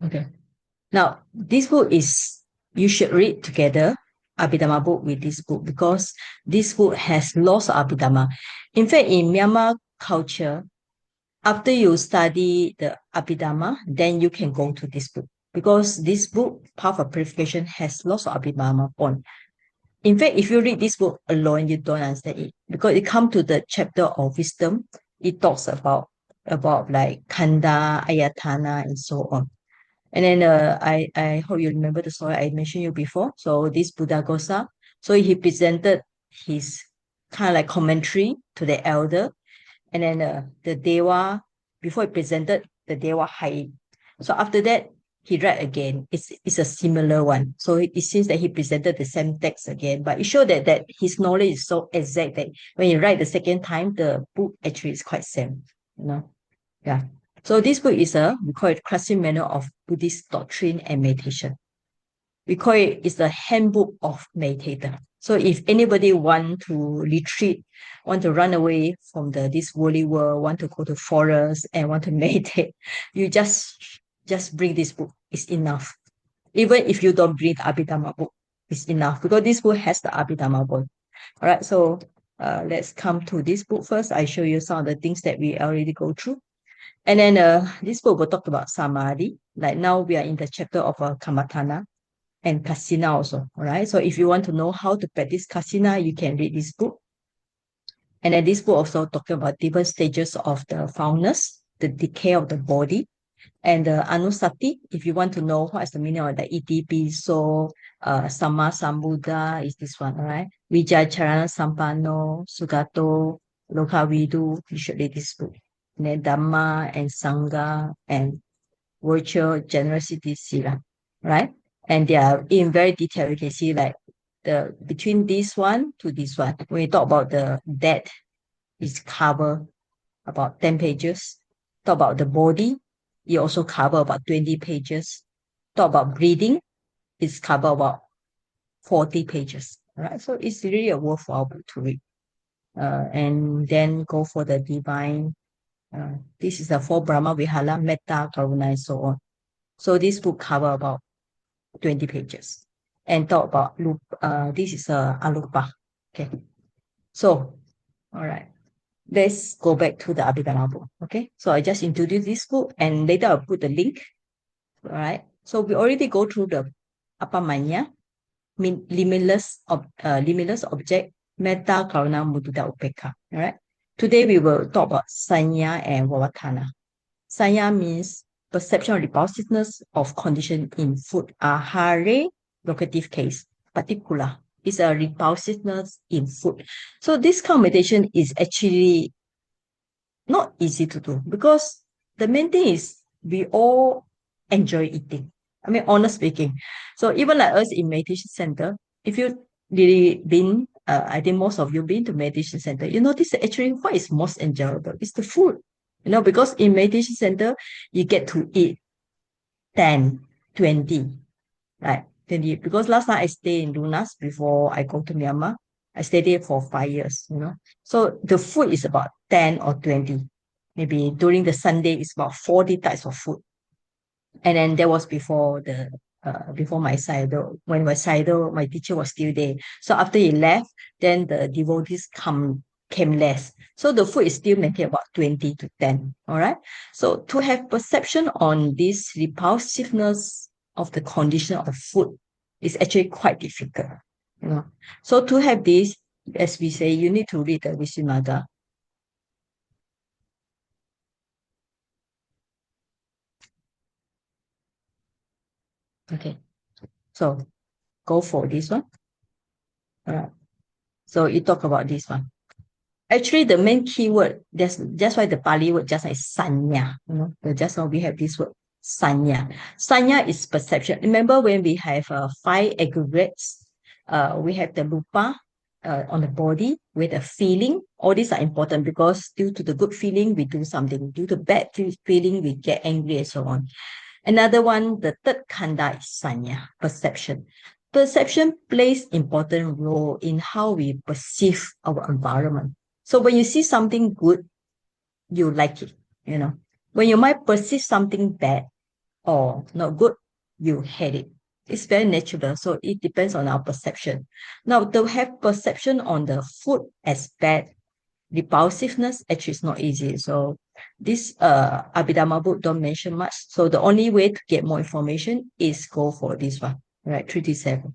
Okay. Now, this book is, you should read together Abhidhamma book with this book, because this book has lots of Abhidhamma. In fact, in Myanmar culture, after you study the Abhidhamma, then you can go to this book, because this book, Path of Purification, has lots of Abhidhamma point. In fact, if you read this book alone, you don't understand it, because it comes to the chapter of wisdom. It talks about like Kanda, Ayatana, and so on. And then I hope you remember the story I mentioned you before. So this Buddha Gosa, so he presented his kind of like commentary to the elder, and then the Dewa, before he presented, the Dewa hide. So after that, he read again. It's a similar one. So it seems that he presented the same text again, but it showed that his knowledge is so exact that when you write the second time, the book actually is quite same. You know, yeah. So this book is we call it Classic Manual of Buddhist Doctrine and Meditation. We call it's the handbook of meditator. So if anybody want to retreat, want to run away from this worldly world, want to go to forest and want to meditate, you just bring this book. It's enough. Even if you don't bring the Abhidhamma book, it's enough, because this book has the Abhidhamma book. All right, so let's come to this book first. I show you some of the things that we already go through. And then this book will talk about Samadhi. Like now we are in the chapter of Kamatana and Kasina also. All right. So if you want to know how to practice Kasina, you can read this book. And then this book also talking about different stages of the foulness, the decay of the body, and the Anusati. If you want to know what is the meaning of the ETP, so Sama Sambuddha is this one, all right? Vijayacharana Sampano, Sugato, Lokavidu, you should read this book. And then Dhamma and Sangha and virtual generosity sila, right? And they are in very detail. You can see like the between this one to this one. When we talk about the death, it's cover about 10 pages. Talk about the body, it also cover about 20 pages. Talk about breathing, it's cover about 40 pages. Right? So it's really a worthwhile book to read. And then go for the divine. This is the four Brahma Vihala, Metta, Karuna, and so on. So this book cover about 20 pages and talk about loop. This is alupa. Okay. So, all right. Let's go back to the Abhidhamma book. Okay. So I just introduce this book and later I'll put the link. All right. So we already go through the Apamanya, limitless object, Metta, Karuna, Mudita, Upekka. All right. Today we will talk about Sanya and Vavatana. Sanya means perception of repulsiveness of condition in food. Ahare, locative case, particular, is a repulsiveness in food. So this combination is actually not easy to do, because the main thing is we all enjoy eating. I mean, honest speaking. So even like us in meditation center, if you really been, I think most of you been to meditation center, you notice that actually what is most enjoyable is the food. Because in meditation center, you get to eat 10, 20, right? 20. Because last time I stayed in Lunas before I go to Myanmar. I stayed there for 5 years. So the food is about 10 or 20. Maybe during the Sunday, it's about 40 types of food. And then that was before my Sayadaw. When my Sayadaw, my teacher was still there. So after he left, then the devotees came less. So the food is still maintained about 20 to 10. All right. So to have perception on this repulsiveness of the condition of food is actually quite difficult. So to have this, as we say, you need to read the Visuddhimagga. Okay. So go for this one. All right. So you talk about this one. Actually, the main keyword, that's why the Pali word just like sanya. Just now we have this word sanya. Sanya is perception. Remember when we have 5 aggregates, we have the lupa on the body with a feeling. All these are important because due to the good feeling, we do something. Due to bad feeling, we get angry and so on. Another one, the third kanda is sanya, perception. Perception plays important role in how we perceive our environment. So when you see something good, you like it. When your mind perceives something bad, or not good, you hate it. It's very natural. So it depends on our perception. Now, to have perception on the food as bad, repulsiveness actually is not easy. So this Abhidhamma book don't mention much. So the only way to get more information is go for this one, right? 3D7.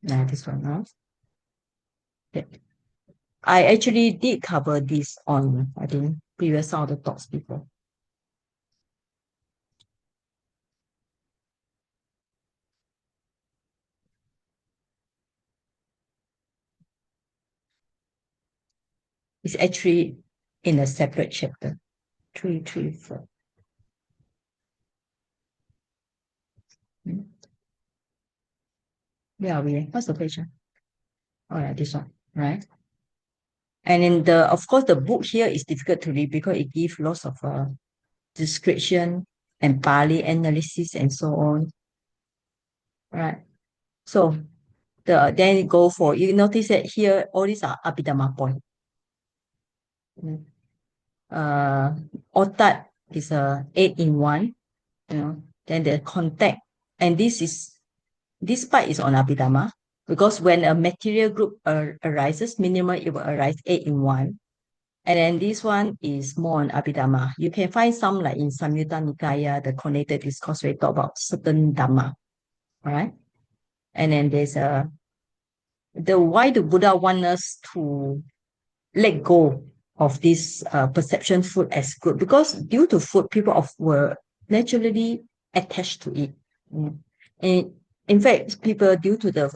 Now this one now. Okay. I actually did cover this on, I think, previous some of the talks before. It's actually in a separate chapter. 334. Hmm. Yeah, what's the page? Oh, yeah, this one, right? And in the, of course, the book here is difficult to read because it gives lots of description and Pali analysis and so on, right? So then go for, you notice that here all these are Abhidhamma point. Mm. Otat is a 8-in-1, you know. Then the contact, and this part is on Abhidhamma because when a material group arises, minimum it will arise 8-in-1. And then this one is more on Abhidhamma. You can find some like in Samyutta Nikaya, the connected discourse, where we talk about certain Dhamma, right? And then there's the why the Buddha want us to let go of this perception food as good, because due to food, people were naturally attached to it. Mm. And in fact, people due to the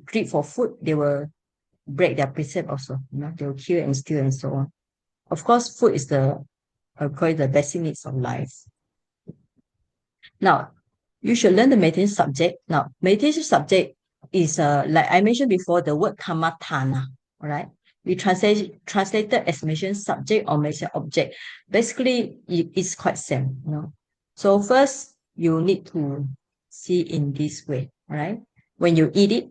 greed for food, they will break their precept also. You know, they will kill and steal and so on. Of course, food is the call it the basic needs of life. Now, you should learn the meditation subject. Now, meditation subject is like I mentioned before, the word kamatana, all right? We translated as meditation subject or meditation object. Basically, it's quite same, you know. So first, you need to see in this way, all right? When you eat it,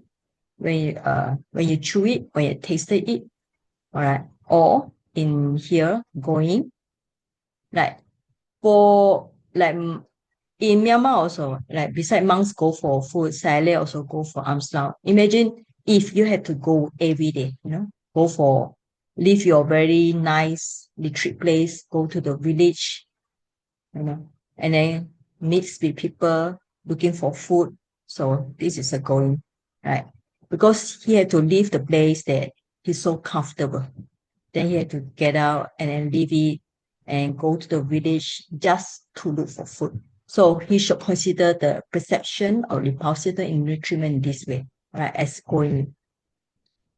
when you chew it, when you taste it, all right? Or in here, going, like for like in Myanmar also, like beside monks go for food, Sale also go for arms down. Imagine if you had to go every day, you know, go for leave your very nice retreat place, go to the village, you know, and then mix with people looking for food. So this is a going, right? Because he had to leave the place that he's so comfortable. Then he had to get out and then leave it and go to the village just to look for food. So he should consider the perception or repulsive in nutriment in this way, right? As going.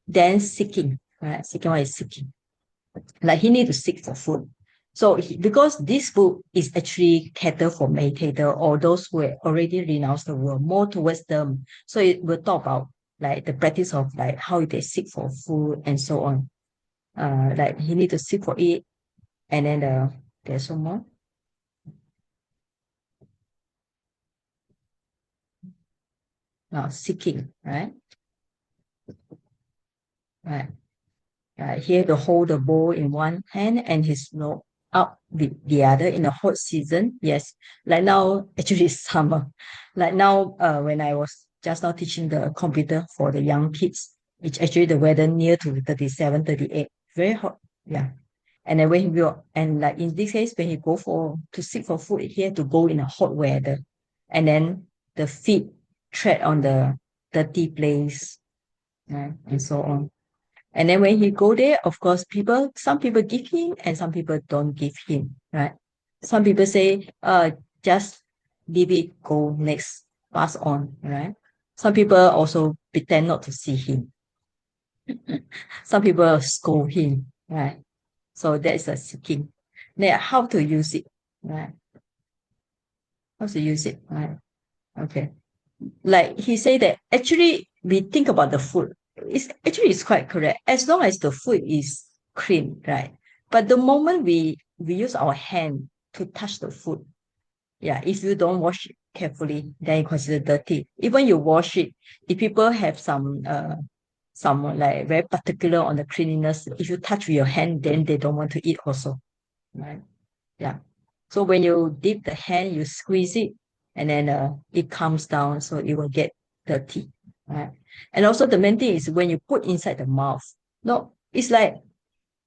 Then seeking, right? Second one is seeking. Like he need to seek for food. So because this book is actually catered for meditator or those who already renounced the world, more towards them. So it will talk about like the practice of like how they seek for food and so on. Like he need to seek for it, and then there's some more. Seeking, right? Right. He had to hold the bowl in one hand and his rope up with the other in the hot season. Yes. Like now, actually it's summer. Like now, when I was just now teaching the computer for the young kids, it's actually the weather near to 37, 38. Very hot. Yeah. And then when he will, and like in this case, when he go for to seek for food, he had to go in a hot weather, and then the feet tread on the dirty place, right, and so on. And then when he go there, of course, some people give him, and some people don't give him, right? Some people say, just leave it, go next, pass on, right? Some people also pretend not to see him. Some people scold him, right? So that is a seeking. Now, how to use it, right? How to use it, right? Okay. Like he said that actually we think about the food. It's quite correct. As long as the food is clean, right? But the moment we use our hand to touch the food, yeah, if you don't wash it carefully, then you consider dirty. Even you wash it, if people have some like very particular on the cleanliness, if you touch with your hand, then they don't want to eat also, right? Yeah. So when you dip the hand, you squeeze it, and then it comes down, so it will get dirty, right? And also the main thing is when you put inside the mouth. No, it's like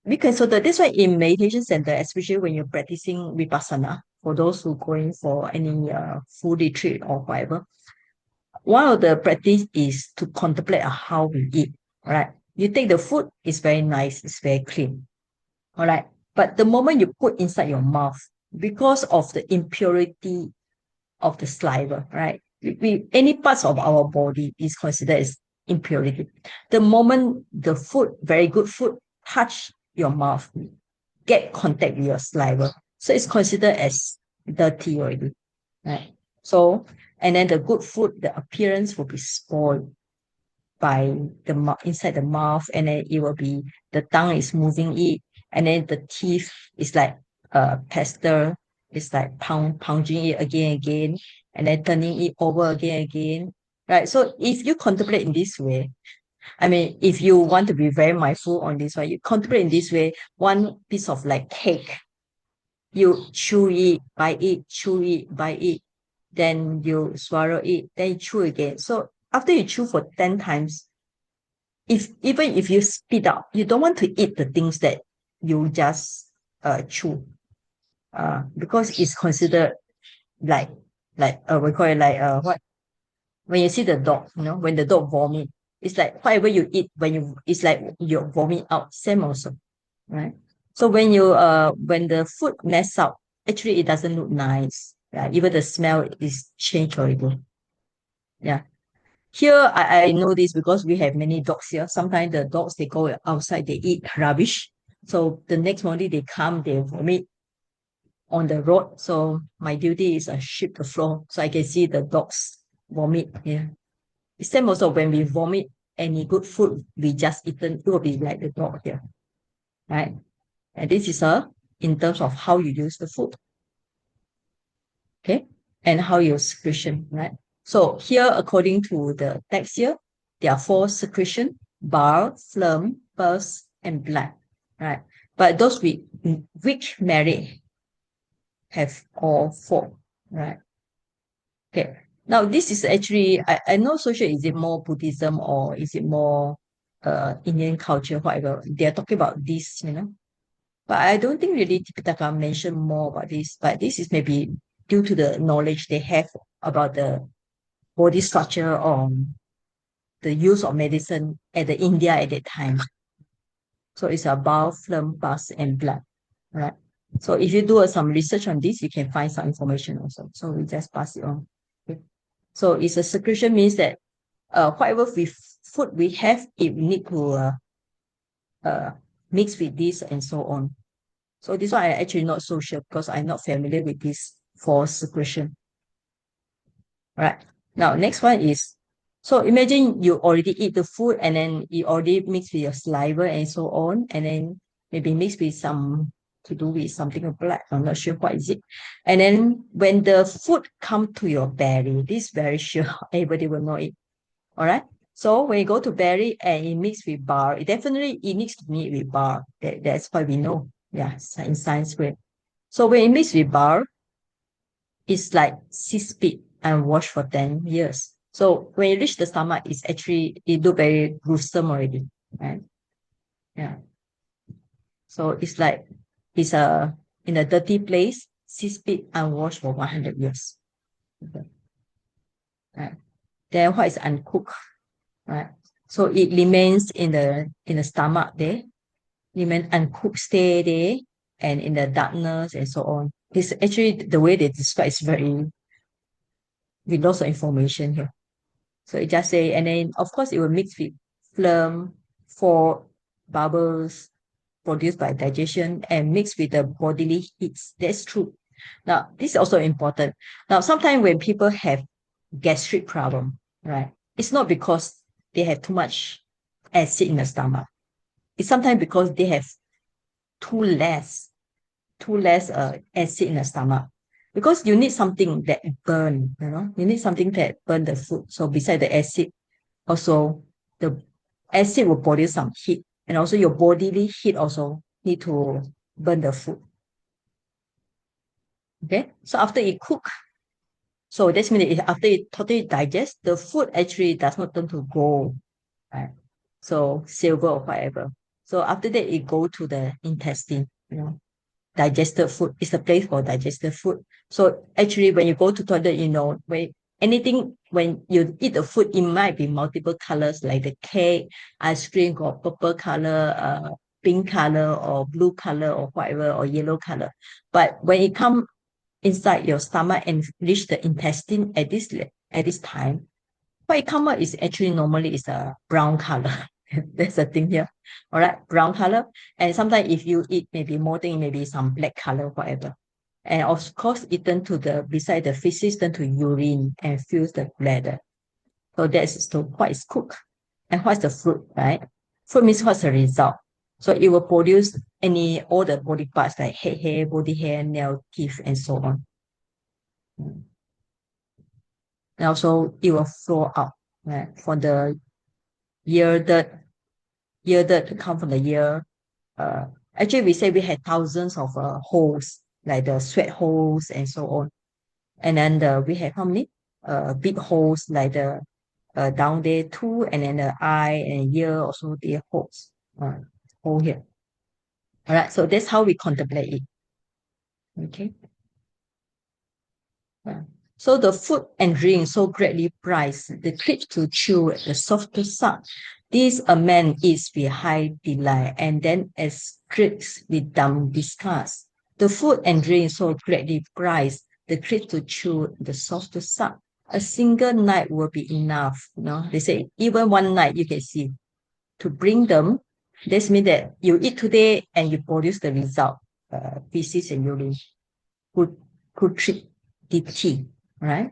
because so that's why in meditation center, especially when you're practicing vipassana, for those who going for any full retreat or whatever, one of the practice is to contemplate on how we eat. All right. You take the food, it's very nice, it's very clean. All right. But the moment you put inside your mouth, because of the impurity of the saliva, right? Any parts of our body is considered as impurity. The moment the food, very good food, touch your mouth, get contact with your saliva, so it's considered as dirty already, right? So, and then the good food, the appearance will be spoiled by the inside the mouth, and then it will be the tongue is moving it, and then the teeth is like pester, it's like pounding it again and again, and then turning it over again and again, right? So if you contemplate in this way, I mean, if you want to be very mindful on this one, you contemplate in this way, one piece of like cake, you chew it, bite it, chew it, bite it, then you swallow it, then you chew again. So after you chew for 10 times, if even if you spit out, you don't want to eat the things that you just chew, because it's considered like we call it like what when you see the dog, when the dog vomit, it's like whatever you eat when you it's like you vomit out, same also, right? So when the food mess up, actually it doesn't look nice. Yeah, even the smell is changed already. Yeah. Here, I know this because we have many dogs here. Sometimes the dogs, they go outside, they eat rubbish. So the next morning they come, they vomit on the road. So my duty is sweep the floor so I can see the dogs vomit. Yeah. It's same also when we vomit any good food we just eaten, it will be like the dog here, right? And this is in terms of how you use the food, okay? And how you secretion, right? So here, according to the text here, there are four secretion: bile, phlegm, pus, and blood, right? But those which merit have all four, right? Okay. Now, this is actually, I'm not so sure, is it more Buddhism or is it more Indian culture, whatever. They're talking about this, But I don't think really Tipitaka mentioned more about this, but this is maybe due to the knowledge they have about the body structure or the use of medicine at the India at that time. So it's about phlegm, pus, and blood, right? So if you do some research on this, you can find some information also. So we just pass it on. Okay. So it's a secretion means that whatever food we have, it need to uh, mix with this and so on. So this one I actually not so sure because I'm not familiar with this for secretion. Right. Now, next one is, so imagine you already eat the food and then you already mix with your saliva and so on, and then maybe mix with some to do with something of black. I'm not sure what is it. And then when the food come to your belly, this very sure everybody will know it. All right. So when you go to belly and it mix with bar, it needs to meet with bar. That's why we know. Yeah, in science way. So when it mix with bar, it's like spit and wash for 10 years. So when you reach the stomach, it look very gruesome already, right? Yeah. So it's like, it's in a dirty place, spit and wash for 100 years. Okay. Right. Then what is uncooked, right? So it remains in the stomach there, remain uncooked, stay there, and in the darkness and so on. It's actually the way they describe is very, with lots of information here. So it just say, and then of course it will mix with phlegm, for bubbles produced by digestion and mix with the bodily heats. That's true. Now, this is also important. Now, sometimes when people have gastric problem, right, it's not because they have too much acid in the stomach. It's sometimes because they have too less acid in the stomach, because you need something that burn, you need something that burn the food. So beside the acid, also the acid will produce some heat, and also your bodily heat also need to burn the food. Okay, so after it cook, so that's mean after it totally digest, the food actually does not turn to gold, right? So silver or whatever. So after that, it go to the intestine, digested food is the place for digested food. So actually, when you go to toilet, when you eat the food, it might be multiple colors, like the cake, ice cream got purple color, pink color, or blue color, or whatever, or yellow color. But when it come inside your stomach and reach the intestine at this time, what it come out is actually normally is a brown color. That's the thing here. All right, brown color. And sometimes if you eat maybe more thing, maybe some black color, whatever. And of course, it turn to beside the feces, turn to urine and fills the bladder. So that's so what is cooked. And what's the fruit, right? Fruit means what's the result. So it will produce all the body parts like head hair, body hair, nail, teeth, and so on. And also it will flow out, right? For the yielded to come from the year. Uh, Actually, we say we had thousands of holes, like the sweat holes and so on. And then we have how many? Big holes like the down there too, and then the eye and ear also the holes. Hole here. All right, so that's how we contemplate it. Okay. Yeah. So the food and drink so greatly prized, the crisp to chew, the soft to suck. This a man eats with high delight, and then excretes with dumb disgust. The food and drink so greatly prized, the crisp to chew, the soft to suck. A single night will be enough. They say even one night you can see to bring them. This means that you eat today and you produce the result, feces and urine. Could treat DT, right?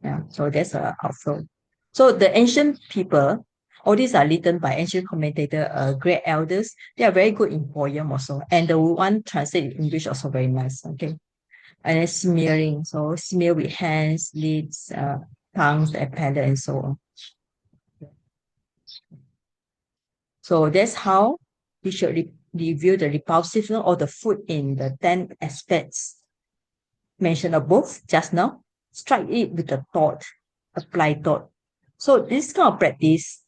Yeah, so that's a outflow. So the ancient people, all these are written by ancient commentator, great elders. They are very good in poem also, and the one translated in English also very nice. Okay, and then smearing, so smear with hands, lips, tongues, and palate, and so on. So that's how we should review the repulsiveness of the food in the 10 aspects mentioned above just now. Strike it with a thought, apply thought. So this kind of practice,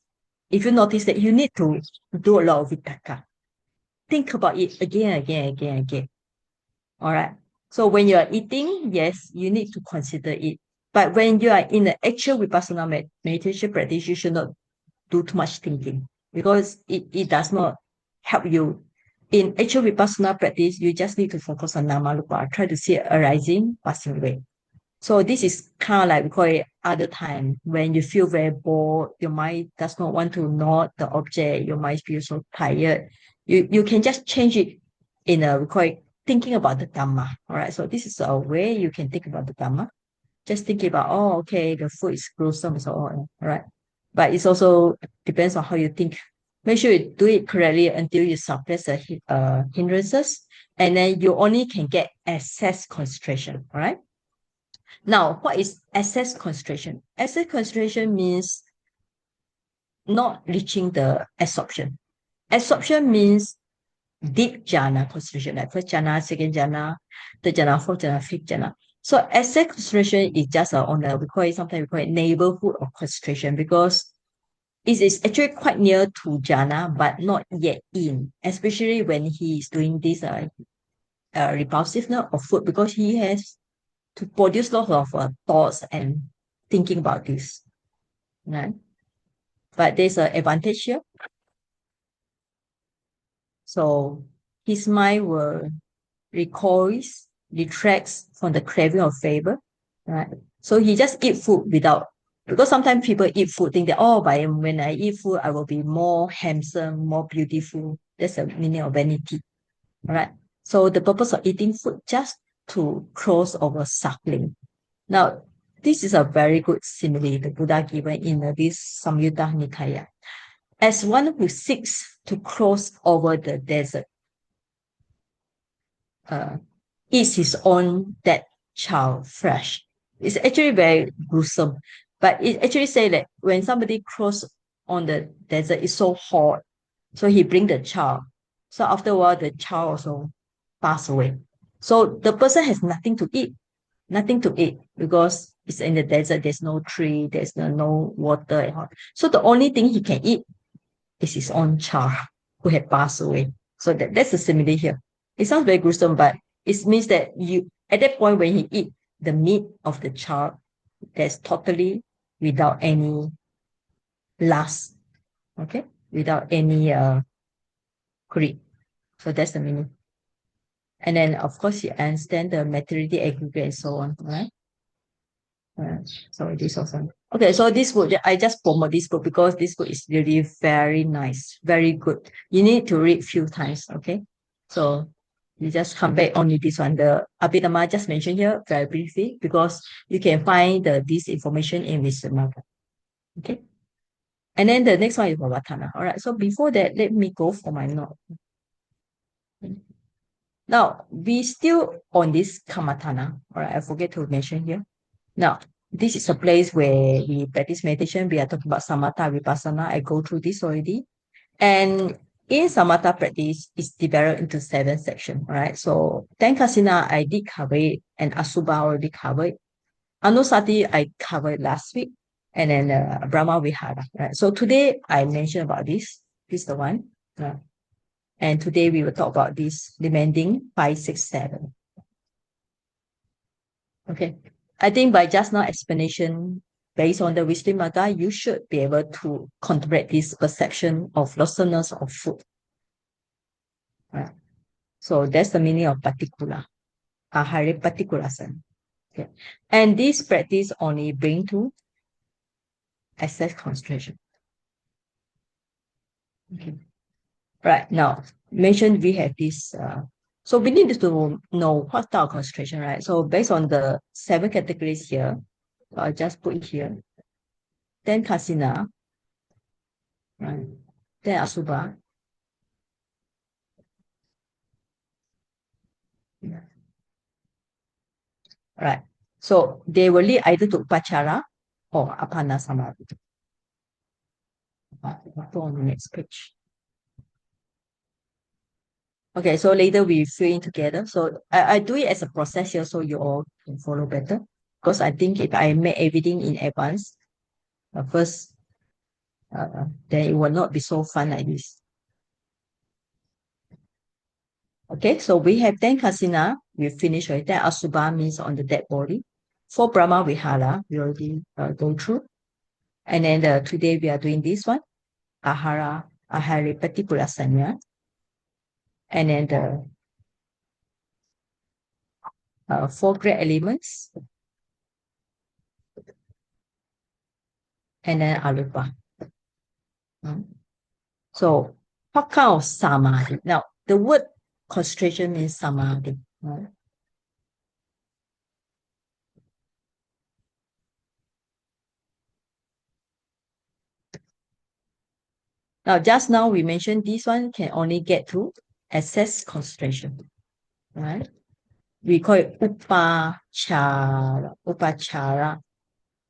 if you notice that you need to do a lot of vitaka, think about it again, again, again, again. All right. So when you are eating, yes, you need to consider it. But when you are in the actual vipassana meditation practice, you should not do too much thinking because it does not help you. In actual vipassana practice, you just need to focus on nama rupa, try to see it arising, passing away. So this is kind of like we call it other time when you feel very bored, your mind does not want to note the object, your mind feels so tired. You can just change it in a we call it thinking about the Dhamma. All right. So this is a way you can think about the Dhamma. Just thinking about, oh, okay, the food is gruesome and so on. All right. But it's also depends on how you think. Make sure you do it correctly until you suppress the hindrances, and then you only can get access concentration. All right. Now, what is access concentration? Access concentration means not reaching the absorption. Absorption means deep jhana concentration, like first jhana, second jhana, third jhana, fourth jhana, fifth jhana. So access concentration is just on the, sometimes we call it neighborhood of concentration because it is actually quite near to jhana, but not yet in, especially when he is doing this repulsiveness of food because he has to produce lots of thoughts and thinking about this, right? But there's an advantage here. So his mind will recoils, retracts from the craving of favor, right? So he just eat food without, because sometimes people eat food, think that, oh, by when I eat food, I will be more handsome, more beautiful. That's the meaning of vanity, all right? So the purpose of eating food just to cross over suckling. Now, this is a very good simile the Buddha given in this Samyutta Nikaya. As one who seeks to cross over the desert, uh, eats his own dead child fresh. It's actually very gruesome, but it actually say that when somebody cross on the desert, it's so hot, so he bring the child. So after a while, the child also pass away. So the person has nothing to eat because it's in the desert. There's no tree, there's no water and all. So the only thing he can eat is his own child who had passed away. So that's the simile here. It sounds very gruesome, but it means that you at that point when he eat the meat of the child, that's totally without any lust, okay, without any greed. So that's the meaning. And then of course you understand the materiality aggregate and so on, right? So this also. Okay, so this book, I just promote this book because this book is really very nice, very good. You need to read few times, okay? So you just come back only this one. The Abhidhamma just mentioned here very briefly because you can find this information in Samatha. Okay. And then the next one is Vavatana. All right. So before that, let me go for my note. Now we still on this Kamatana. All right. I forget to mention here. Now, this is a place where we practice meditation. We are talking about Samatha, Vipassana. I go through this already. And in Samatha practice, it's divided into 7 sections, right? So, Tenkasina, I did cover it, and Asubha already covered. Anusati, I covered last week. And then Brahma Vihara, right? So, today I mentioned about this. This is the one. And today we will talk about this demanding 5, 6, 7. Okay. I think by just now explanation based on the wisdom Magga, you should be able to contemplate this perception of loathsomeness of food. Right? So that's the meaning of particular. Ahari particulasan. Okay. And this practice only bring to access concentration. Okay. Right. Now, mentioned we have this so we need to know what type of concentration, right? So based on the 7 categories here, I'll just put here. Then kasina, right? Then asubha. Yeah. Right. So they will lead either to upachara or apana samadhi. Go on the next page. Okay, so later we fill in together. So I do it as a process here so you all can follow better. Because I think if I make everything in advance, first, then it will not be so fun like this. Okay, so we have 10 kasina, we finish right there. Asubha means on the dead body. For Brahma Vihara, we already go through. And then today we are doing this one, Ahari Patikurasanya. And then the 4 great elements. And then Arupa. So what kind of samadhi? Now, the word concentration means samadhi. Right? Now, just now we mentioned this one can only get through access concentration. Right? We call it upachara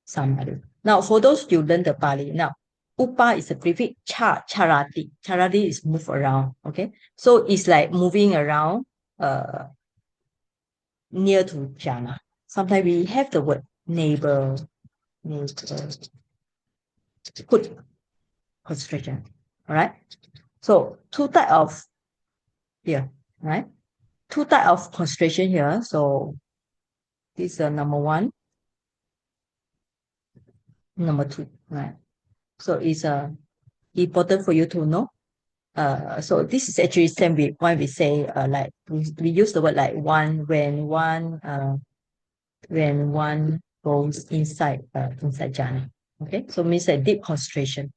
samadhi. Now, for those you learn the Pali, now, upa is a prefix, charati. Charati is move around, okay? So it's like moving around near to jhana. Sometimes we have the word neighbor, good concentration, all right? So two type of here, right? Two type of concentration here. So this is number 1, number 2, right? So it's important for you to know. So this is actually same with why we say like we use the word like when one goes inside jhana. Okay, so means a deep concentration.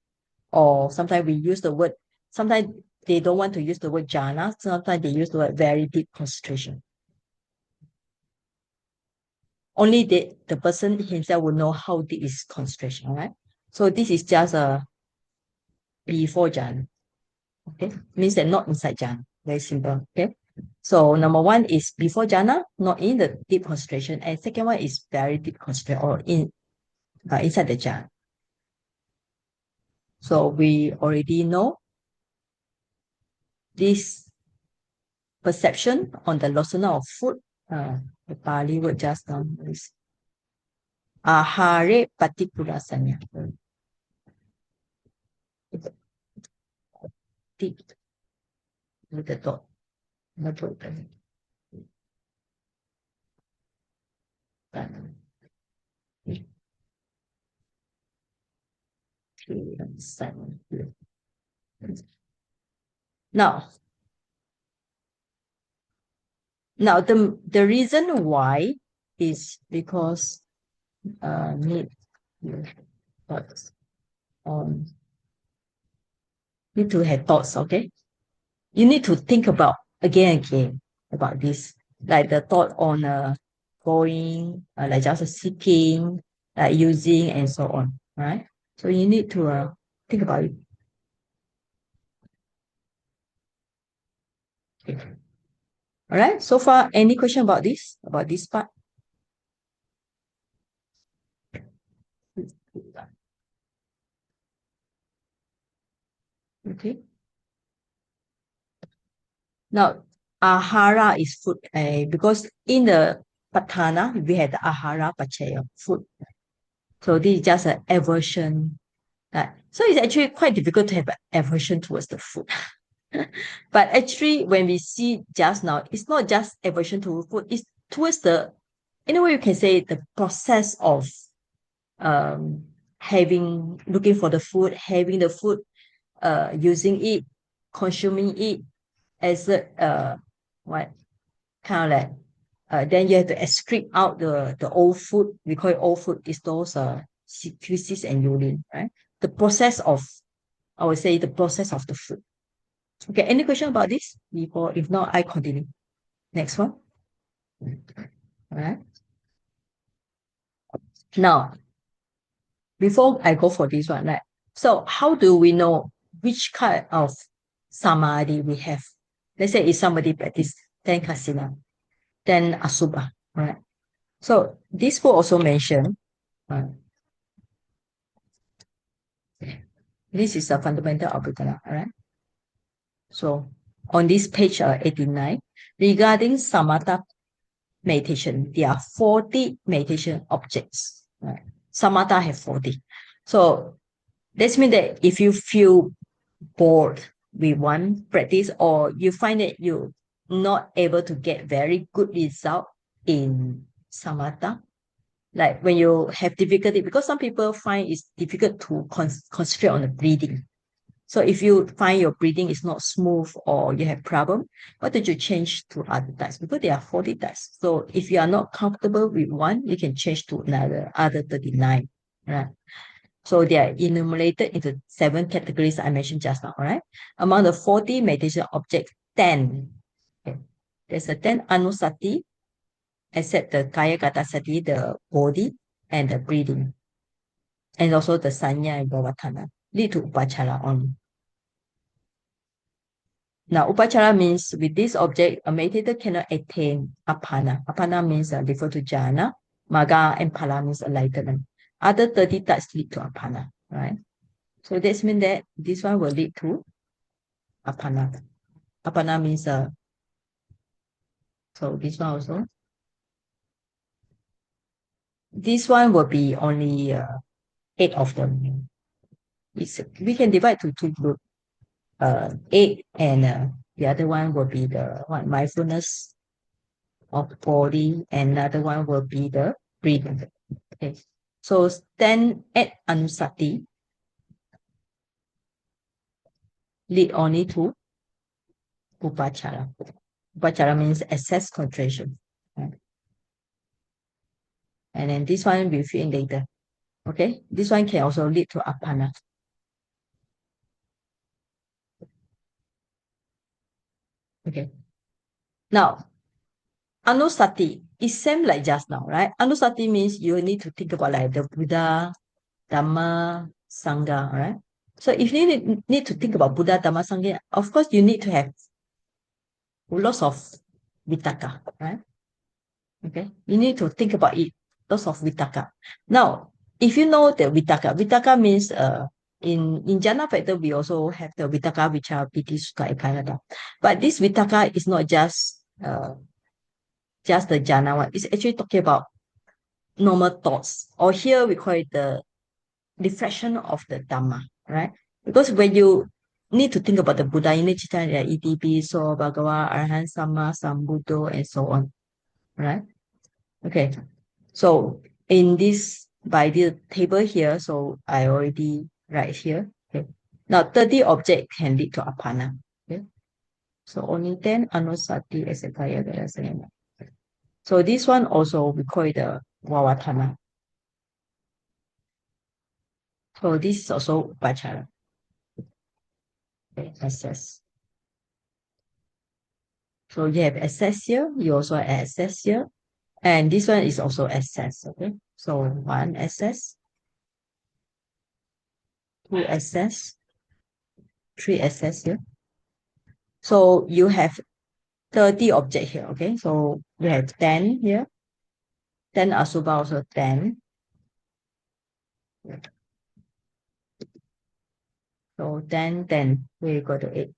Or sometimes we use the word. Sometimes they don't want to use the word jhana. Sometimes they use the word very deep concentration. Only the person himself will know how deep is concentration. Right. So this is just a before jhana. Okay, means that not inside jhana. Very simple. Okay. So number 1 is before jhana, not in the deep concentration, and second one is very deep concentration or inside the jhana. So we already know this perception on the loathsomeness of food. The Pali word just now is ahare patikurasanya. With the dot. Now, the reason why is because need thoughts on need to have thoughts, okay? You need to think about again and again about this, like the thought on going, like just seeking, like using, and so on, right? So you need to think about it. Okay. All right. So far, any question about this part? Okay. Now, ahara is food, because in the patana, we had the ahara pachaya, food. So this is just an aversion. So it's actually quite difficult to have an aversion towards the food. But actually, when we see just now, it's not just aversion to food, it's towards in a way, you can say the process of um, looking for the food, having the food, using it, consuming it as what kind of like, then you have to excrete out the old food. We call it old food. It's those feces and urine, right? The process of, I would say, the process of the food. Okay, any question about this? Before, if not, I continue. Next one. All right. Now, before I go for this one, right? So how do we know which kind of samadhi we have? Let's say if somebody practice 10 kasina, 10 asubha, right? So this book also mentioned, this is a fundamental Abhidhamma, all right? So on this page 89, regarding Samatha meditation, there are 40 meditation objects. Right? Samatha have 40. So this means that if you feel bored with one practice, or you find that you're not able to get very good result in Samatha, like when you have difficulty, because some people find it's difficult to concentrate on the breathing. So if you find your breathing is not smooth or you have problem, why don't you change to other types? Because there are 40 types. So if you are not comfortable with one, you can change to other 39. Right? So they are enumerated into 7 categories I mentioned just now. Right? Among the 40 meditation objects, 10. Okay. There's a 10 anusati, except the kaya kata sati, the body and the breathing. And also the sanya and bhavatana lead to upachara only. Now, upachara means with this object, a meditator cannot attain apana. Apana means refer to jhana. Maga and pala means enlightenment. Other 30 types lead to apana, right? So this means that this one will lead to apana. Apana means, so this one also. This one will be only 8 of them. We can divide to 2 groups. 8 and the other one will be the mindfulness of body, and another one will be the breathing. Okay. So stand at anusati lead only to upachara. Upachara means excess concentration. Right? And then this one we'll fill in later. Okay. This one can also lead to apana. Okay. Now, anusati is same like just now, right? Anusati means you need to think about like the Buddha, Dhamma, Sangha, right? So if you need to think about Buddha, Dhamma, Sangha, of course you need to have lots of vitaka, right? Okay, you need to think about it. Lots of vitaka. Now, if you know the vitaka means in jhana factor, we also have the Vitaka, Vichara, Piti, Sukha, Ekayata. But this Vitaka is not just the jhana one. It's actually talking about normal thoughts. Or here we call it the reflection of the Dhamma, right? Because when you need to think about the Buddha, you need to think that ETP, so Bhagava, Arhan, Sama, Sambuddho, and so on, right? Okay. So in this, by the table here, so I already write here. Okay. Now 30 objects can lead to apana. Okay. So only 10 anusati, etc. So this one also we call it the Vawatana. So this is also Upachara. Okay, access. So you have access here, you also have access here, and this one is also access. Okay. So one access, two access, three access here. So you have 30 objects here. Okay. So you have 10 here. 10 Asubha also 10. So 10, 10. We go to 8.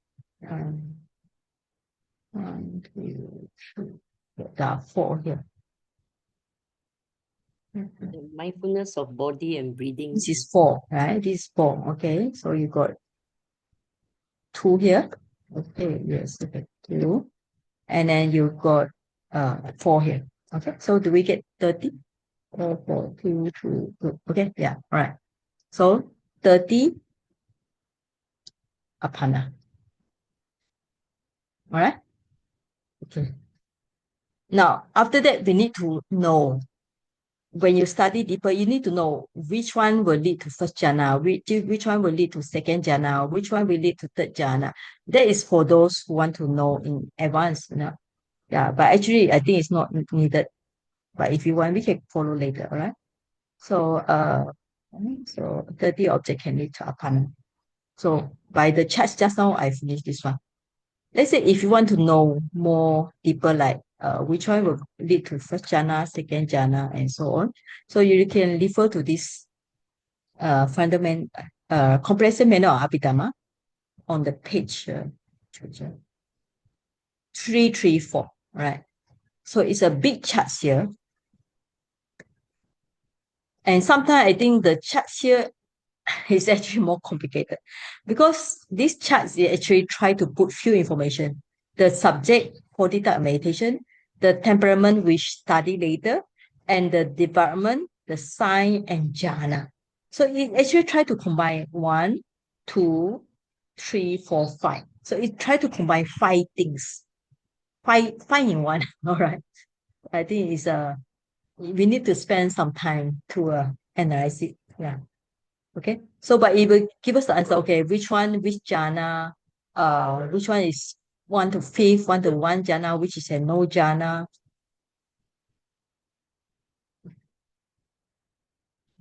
1, 2, 3. There are 4 here. The mindfulness of body and breathing. This is 4, right? This is 4. Okay. So you got 2 here. Okay. Yes. Okay. 2. And then you got 4 here. Okay. So do we get 30? 4, 4, 2, 2, 2. Okay. Yeah. All right. So 30 apana. All right. Okay. Now, after that, we need to know, when you study deeper, you need to know which one will lead to first jhana, which one will lead to second jhana, which one will lead to third jhana. That is for those who want to know in advance. Yeah, but actually, I think it's not needed. But if you want, we can follow later, all right? So, so 30 object can lead to apana. So by the charts just now, I finished this one. Let's say if you want to know more deeper, like which one will lead to first jhana, second jhana, and so on. So you can refer to this fundamental comprehensive manual of Abhidhamma on the page 334, right? So it's a big chart here. And sometimes I think the charts here is actually more complicated because these charts, they actually try to put few information. The subject, 40 type of meditation, the temperament which study later, and the development, the sign, and jhana. So it actually try to combine 1, 2, 3, 4, 5. So it try to combine 5 things. Five in one. All right. I think it's we need to spend some time to analyze it. Yeah. Okay. So, but it will give us the answer. Okay, which jhana, which one is 1 to 5th, 1 to 1 jhana, which is a no jhana.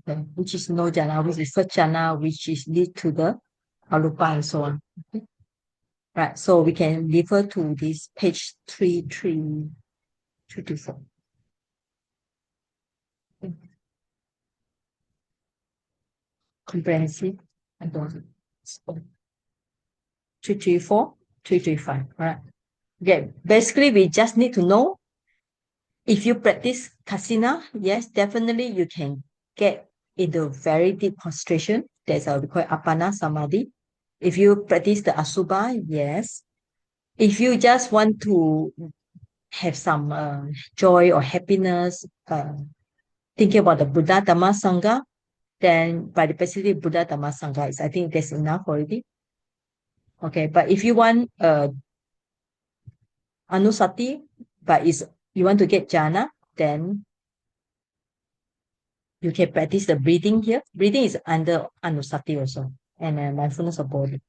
Okay, which is no jhana, which is first jhana, which is lead to the arupa and so on. Okay. Right. So we can refer to this page 334. Okay. Comprehensive. I don't. 334, 335. Right. Okay. Basically, we just need to know if you practice kasina, yes, definitely you can get into very deep concentration. That's what we call apana samadhi. If you practice the asubha, yes. If you just want to have some joy or happiness, thinking about the Buddha Dhamma Sangha, then by the basically Buddha Dhamma Sangha is, I think that's enough already. Okay, but if you want anusati, but you want to get jhana, then you can practice the breathing here. Breathing is under anusati also, and mindfulness of body.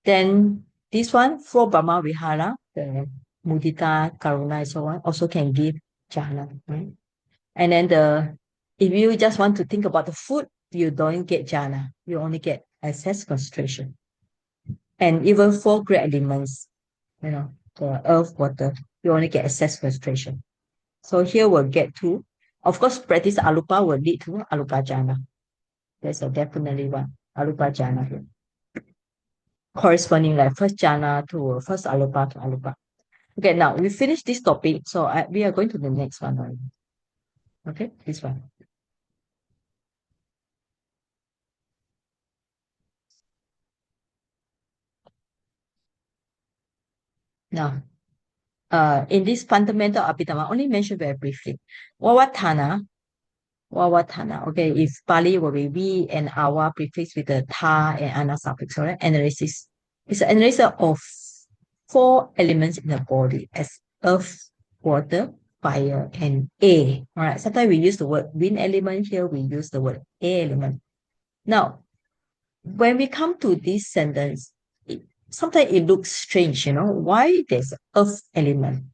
Then this one, for Brahma Vihara, the mudita, karuna, and so on, also can give jhana. Right? And then if you just want to think about the food, you don't get jhana. You only get access concentration. And even for great elements, the earth, water, you only get access concentration. So here we'll get to, of course, practice alupa will lead to alupa jhana. There's a definitely one. Arupa jhana here. Corresponding like first jhana to first arupa to arupa. Okay, now we finish this topic. So we are going to the next one. Right? Okay, this one. Now, in this fundamental Abhidhamma, only mentioned very briefly. Vavathana, okay, if Pali will be V and Awa prefix with the Ta and Ana suffix, right? Analysis. It's an analysis of four elements in the body as earth, water, fire, and air. All right. Sometimes we use the word wind element here, we use the word air element. Now, when we come to this sentence, sometimes it looks strange, why there's earth element.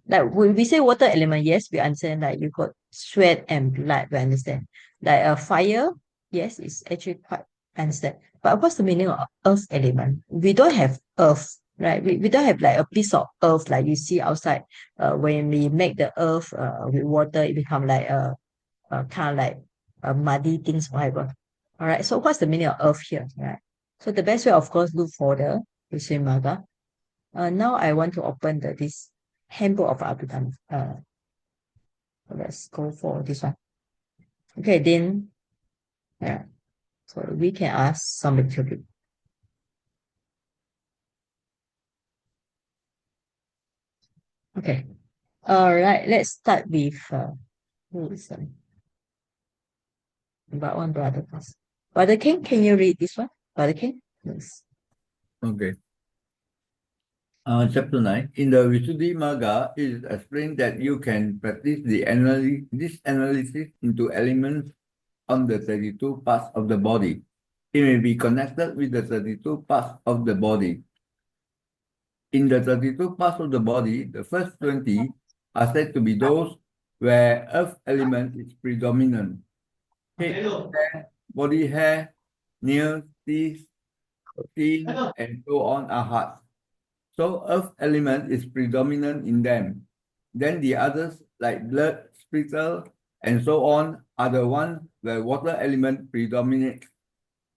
Like when we say water element, yes, we understand like you got sweat and blood, we understand. Like a fire, yes, it's actually quite understand. But what's the meaning of earth element? We don't have earth, right? We don't have like a piece of earth like you see outside. When we make the earth with water, it become like a kind of like muddy things, whatever. All right. So what's the meaning of earth here, right? So the best way, of course, look for the Visuddhimagga. Now I want to open this handbook of Abhidhamma. Let's go for this one. Okay, then yeah. So we can ask somebody to read. Okay. All right. Let's start with who is about one brother first. Brother King, can you read this one? Brother King, yes. Okay. Chapter 9. In the Visuddhimagga, it is explained that you can practice this analysis into elements on the 32 parts of the body. It may be connected with the 32 parts of the body. In the 32 parts of the body, the first 20 are said to be those where earth element is predominant. Head, hair, body hair, nails, teeth, skin, and so on are hard. So earth element is predominant in them. Then the others like blood, spittle, and so on are the ones where water element predominates.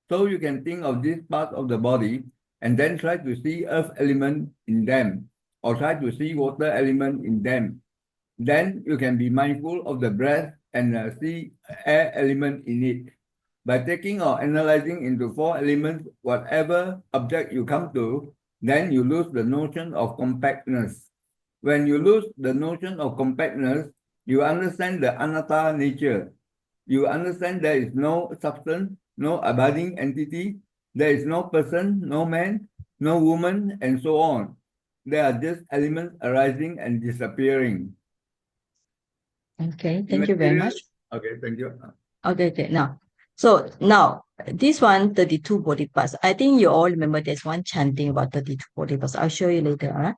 So you can think of this part of the body and then try to see earth element in them or try to see water element in them. Then you can be mindful of the breath and see air element in it. By taking or analyzing into four elements, whatever object you come to, then you lose the notion of compactness. When you lose the notion of compactness, you understand the anatta nature. You understand there is no substance, no abiding entity, there is no person, no man, no woman, and so on. They are just elements arising and disappearing. Okay, thank you very much. Okay, thank you. Okay. Now, this one, 32 body parts. I think you all remember there's one chanting about 32 body parts. I'll show you later. All right.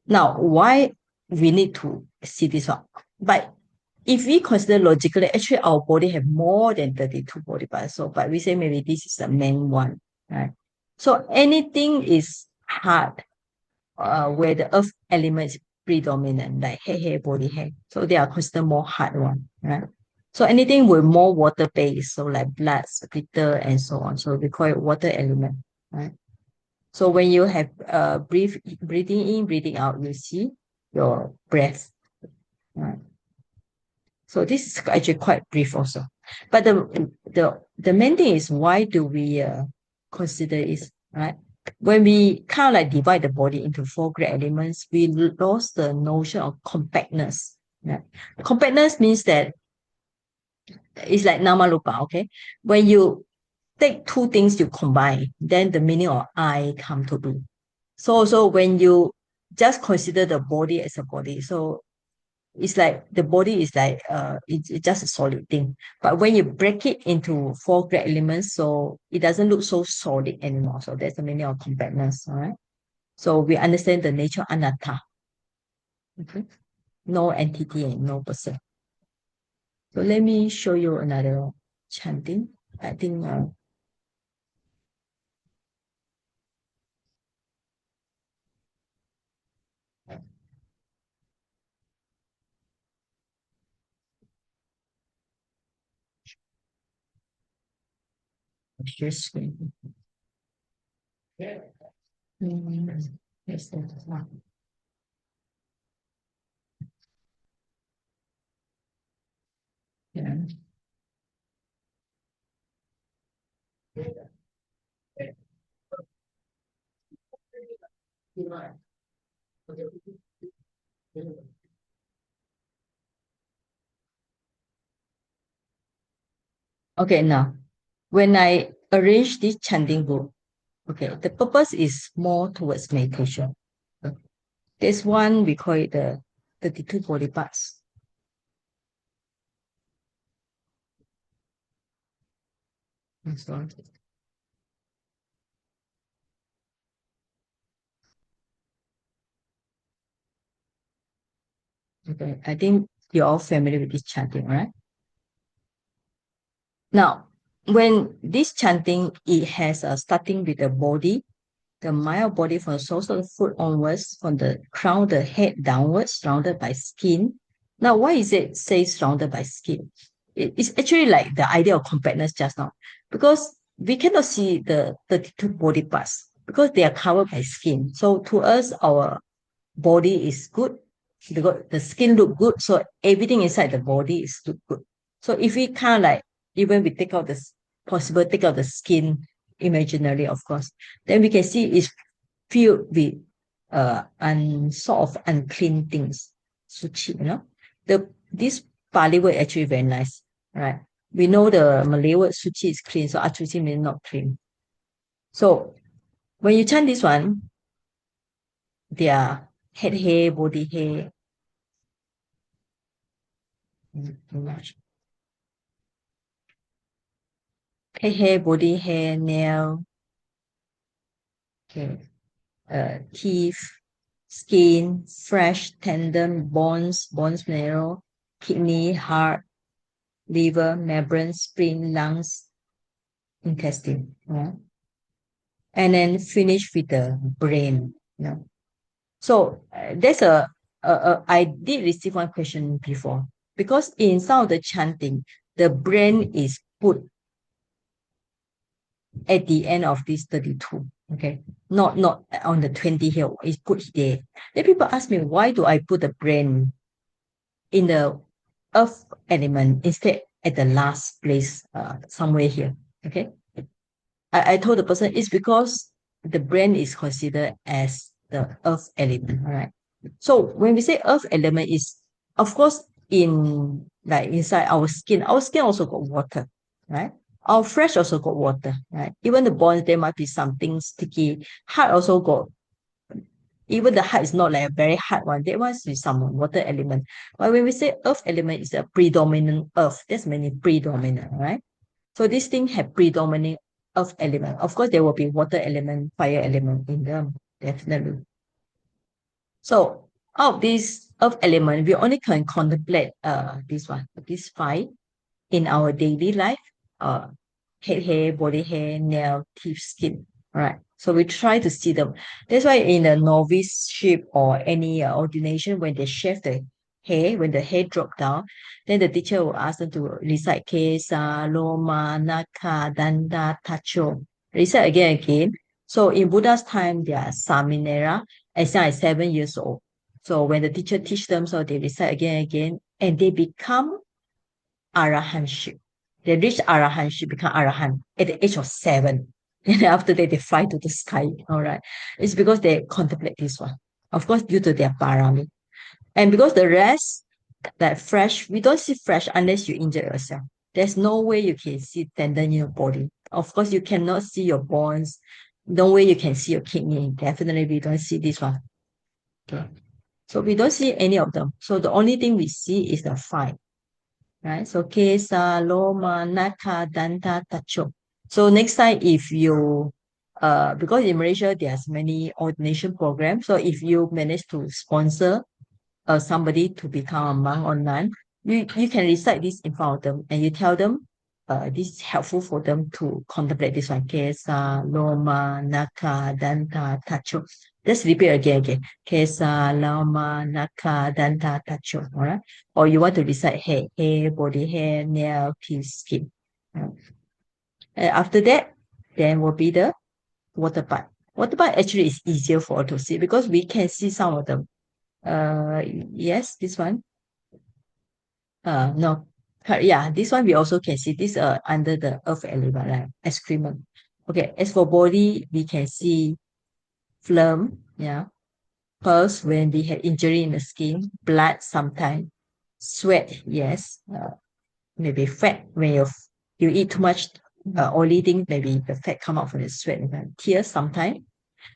Now, why we need to see this one? But if we consider logically, actually our body have more than 32 body parts. So, but we say maybe this is the main one, right? So anything is hard, where the earth element is predominant, like hair, body hair. So they are considered more hard one, right? So anything with more water base, so like blood, spittle, and so on. So we call it water element, right? So when you have breathing in, breathing out, you see your breath, right? So this is actually quite brief also. But the main thing is, why do we consider is right? When we kind of like divide the body into four great elements, we lost the notion of compactness. Right? Compactness means that it's like namarupa, okay? When you take two things you combine, then the meaning of I come to be. So when you just consider the body as a body, so it's like the body is like it's just a solid thing. But when you break it into four great elements, so it doesn't look so solid anymore. So that's the meaning of compactness. All right. So we understand the nature anatta. Okay. No entity and no person. So let me show you another chanting. I think share screen. Yes, that's one. Yeah. Okay, now when I arrange this chanting book, okay, the purpose is more towards meditation. There's one we call it the 32 body parts. Okay, I think you're all familiar with this chanting, right? Now, when this chanting, it has a starting with the body, the mild body from the soles of the foot onwards, from the crown of the head downwards, surrounded by skin. Now, why is it say surrounded by skin? It's actually like the idea of compactness just now, because we cannot see the 32 body parts because they are covered by skin. So to us, our body is good because the skin look good. So everything inside the body is look good. So if we kind of like, even we take out take out the skin imaginarily, of course, then we can see it's filled with sort of unclean things. Suci, this Pali word actually very nice, right? We know the Malay word suci is clean, so acuci means not clean. So when you chant this one, their head hair, body hair, too much. Head hair, body hair, nail, okay, teeth, skin, flesh, tendon, bones, marrow, kidney, heart, liver, membrane, spleen, lungs, intestine. Yeah. And then finish with the brain. So there's I did receive one question before because in some of the chanting, the brain is put at the end of this 32. Okay, not on the 20 here. It's put there. Then people ask me, why do I put the brain in the earth element instead at the last place, somewhere here? Okay, I told the person it's because the brain is considered as the earth element. All right. So when we say earth element is, of course, in like inside our skin also got water, right? Our flesh also got water, right? Even the bones, there might be something sticky. Heart also got, even the heart is not like a very hard one. There must be some water element. But when we say earth element is a predominant earth, there's many predominant, right? So this thing have predominant earth element. Of course, there will be water element, fire element in them, definitely. So out of this earth element, we only can contemplate this five in our daily life. Head hair, body hair, nail, teeth, skin. All right. So we try to see them. That's why in a noviceship or any ordination, when they shave the hair, when the hair drop down, then the teacher will ask them to recite Kesa, Loma, Naka, Danda, Tacho. Recite again and again. So in Buddha's time, they are Saminera, as young as 7 years old. So when the teacher teach them, so they recite again and again, and they become Arahanship. They reach Arahanship, become Arahan at the age of 7. And after that, they fly to the sky. All right. It's because they contemplate this one. Of course, due to their parami. And because the rest, that fresh, we don't see fresh unless you injure yourself. There's no way you can see tendon in your body. Of course, you cannot see your bones. No way you can see your kidney. Definitely, we don't see this one. Okay. So we don't see any of them. So the only thing we see is the 5. Right? So Kesa, Loma, Naka, Danta, Tacho. So next time if you because in Malaysia there's many ordination programs. So if you manage to sponsor somebody to become a monk or nun, you can recite this in front of them and you tell them this is helpful for them to contemplate this one. Kesa, Loma, Naka, Danta, Tacho. Let's repeat again. Kesa, Loma, Naka, Danta, Tacho. All right. Or you want to recite hair, body hair, nail, teeth, skin. Right? And after that, then will be the water part. Water part actually is easier for us to see because we can see some of them. Yes, this one. No. Yeah, this one we also can see this under the earth element, like excrement. Okay, as for body, we can see phlegm, yeah, pus when we had injury in the skin, blood sometimes, sweat, yes, maybe fat when you eat too much oily thing, maybe the fat come out from the sweat, and tears sometimes,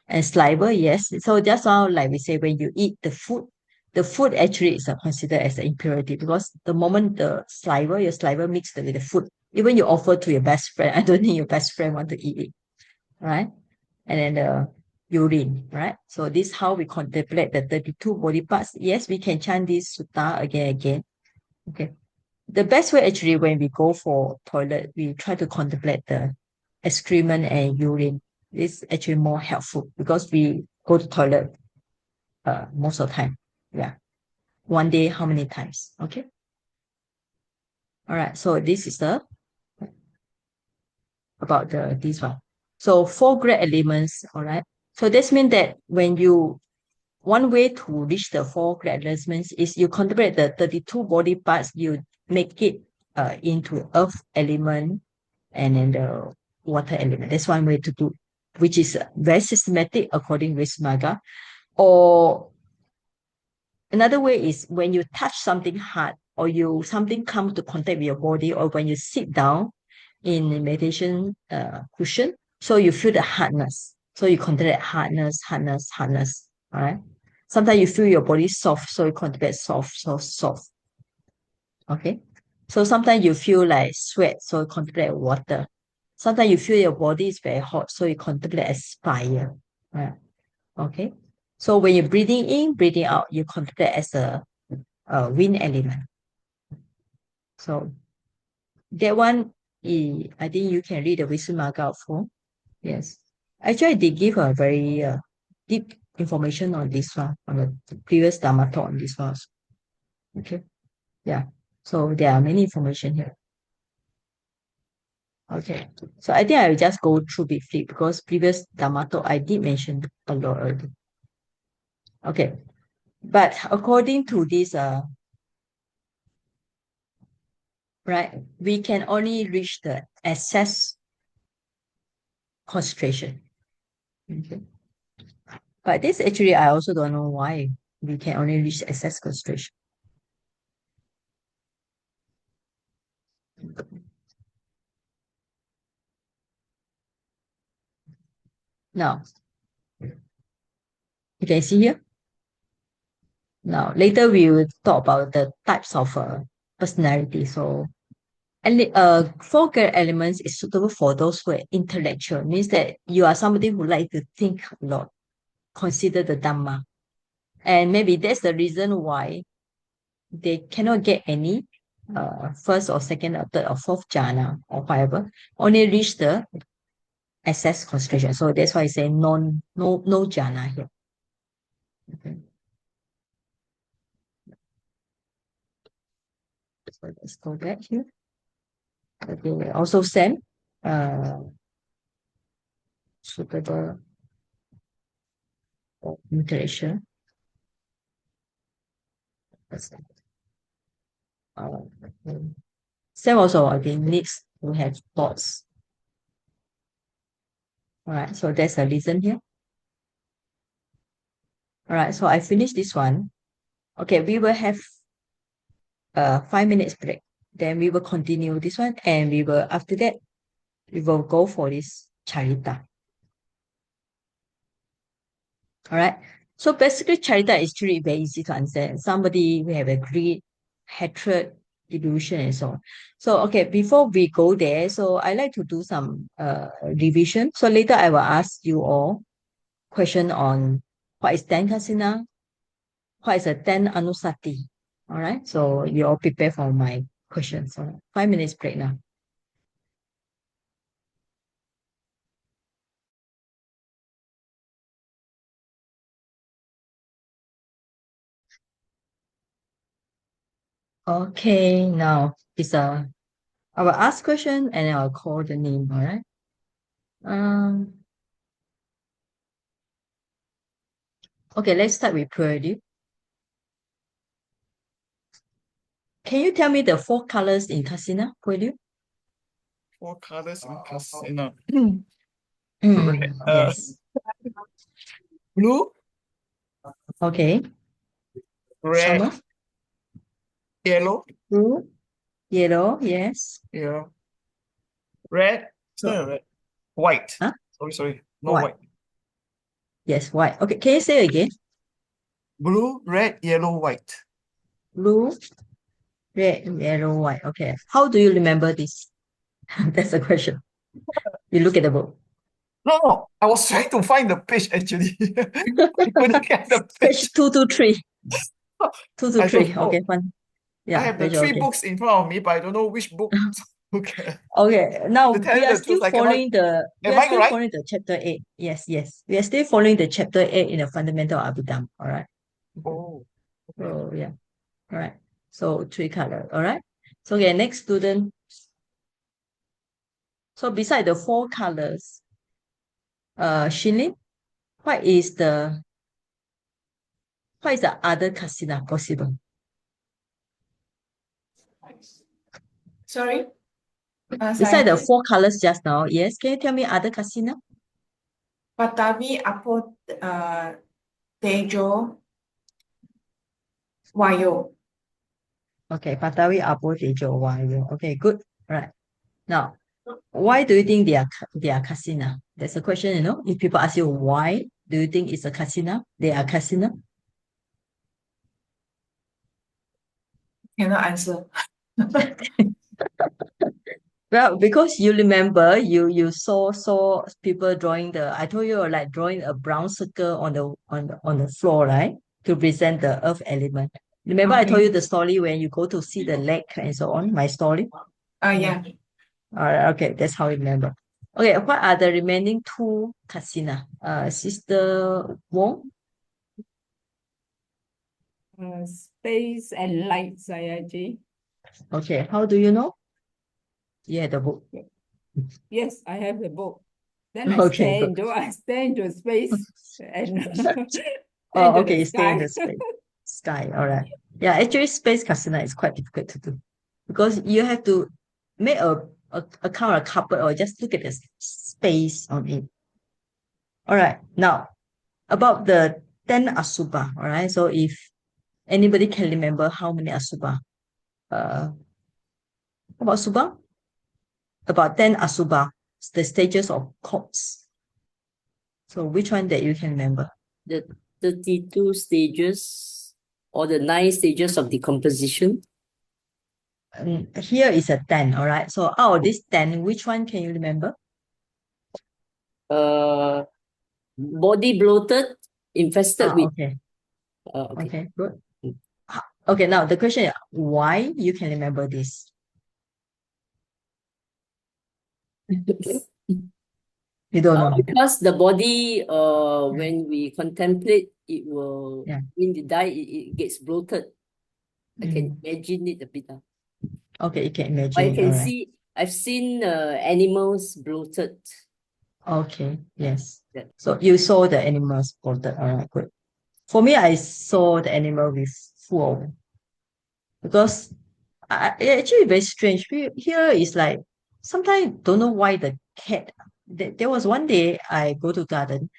and saliva, yes. So just now, like we say, when you eat the food actually is considered as an impurity because the moment your saliva mixed with the food, even you offer to your best friend, I don't think your best friend want to eat it, right? And then the urine, right? So this is how we contemplate the 32 body parts. Yes, we can chant this sutta again and again. Okay. The best way actually when we go for toilet, we try to contemplate the excrement and urine. It's actually more helpful because we go to toilet most of the time. Yeah. One day, how many times? Okay. All right. So this is the about this one. So four great elements. All right. So this means that when you one way to reach the four great elements is you contemplate the 32 body parts, you make it into earth element and then the water element. That's one way to do, which is very systematic according to Maga. Or another way is when you touch something hard or something comes to contact with your body or when you sit down in a meditation cushion, so you feel the hardness. So you contemplate hardness, hardness, hardness. All right. Sometimes you feel your body soft, so you contemplate soft, soft, soft. Okay. So sometimes you feel like sweat, so you contemplate water. Sometimes you feel your body is very hot, so you contemplate as fire. Right. Okay. So when you're breathing in, breathing out, you contemplate as a wind element. So that one, I think you can read the Visumaga for. Yes. Actually, they give a very deep information on this one, on the previous Dharma talk on this one. Okay. Yeah. So there are many information here. Okay. So I think I will just go through briefly because previous Dharma talk I did mention a lot already. Okay. But according to this, right, we can only reach the excess concentration. Okay. But this actually, I also don't know why we can only reach excess concentration. Now, you can see here. Now, later we will talk about the types of personality. So, and four character elements is suitable for those who are intellectual. Means that you are somebody who like to think a lot, consider the Dhamma. And maybe that's the reason why they cannot get any first or second or third or fourth jhana or whatever, only reach the access concentration. So that's why I say no jhana here. Okay. So let's go back here. Okay, also same suitable interaction. Uh, same also again needs to have thoughts. All right, so there's a reason here. All right, so I finished this one. Okay, we will have 5 minutes break. Then we will continue this one, and we will after that we will go for this charita. All right. So basically, charita is truly very easy to understand. Somebody we have a greed, hatred, delusion, and so on. So okay, before we go there, so I like to do some revision. So later I will ask you all question on what is ten kasina, what is a ten anusati. All right. So you all prepare for my questions. So 5 minutes break now. Okay, now it's I will ask question and I'll call the name, all right? Okay, let's start with Purdy. Can you tell me the 4 colors in Kasina, Purdy? 4 colors in casino. Yes. Blue, Okay. red, Summer? yellow, Blue, yellow, yes. yeah, red, So, red, white. huh? Sorry, no White. white. Yes, white. Okay, can you say again? Blue, red, yellow, white. Blue, red, yellow, white. Okay. How do you remember this? That's the question. You look at the book. No, I was trying to find the page actually. I couldn't get the page. Page 223. I 223. don't know. Okay, fine. I Yeah, have the page 3 okay. books in front of me, but I don't know which book to look at. Okay, now To tell we you are the still truth, I cannot. following the Am I right? following the chapter 8. Yes, yes. We are still following the chapter 8 in the fundamental Abhidhamma. All right. Oh, okay. So yeah. All right. So 3 color. All right. So okay, next student. So beside the 4 colors, Shilin, what is the other kasina possible? Sorry? Beside the Sayangnya, 4 colors just now, yes. Can you tell me other kasina? Patavi, Apo, Tejo, Wayo. Okay, Patawi, Apo, Tejo, Wayo. Okay, good. All right. Now, why do you think they are kasina? That's a question, you know. If people ask you why do you think it's a kasina, they are kasina? Cannot answer. Well, because you remember you saw people drawing I told you like drawing a brown circle on the floor, right? To present the earth element. Remember I told you Okay. the story when you go to see the lake and so on, my story? Yeah. All right, okay, that's how I remember. Okay, what are the remaining 2 kasina? Sister Wong? Space and light, Sayaji. Okay, how do you know? You had the book. Yes, I have the book. Then Okay, good. I stare into space and Oh, into okay, the you stay in sky. the sky. All right. Yeah, actually, space kasina is quite difficult to do because you have to make a kind of carpet or just look at the space on it. All right. Now, about the 10 asubha. All right. So, if anybody can remember how many asubha, about subha? About 10 asubha, the stages of corpse. So, which one that you can remember? The 32 stages or the 9 stages of decomposition. Here is a 10, all right? So out of this 10, which one can you remember? Body bloated, infested with. Okay. Okay. Okay, good. Okay, now the question is why you can remember this? You don't know. Because the body, when we contemplate, it will, when they die, it gets bloated. I can imagine it a bit. Okay, you can imagine. I can all right. see, I've seen animals bloated. Okay, yes. Yeah. So you saw the animals bloated. All right, good. For me, I saw the animal with full of, because actually very strange. Here is like, sometimes don't know why the cat, there was one day I go to garden,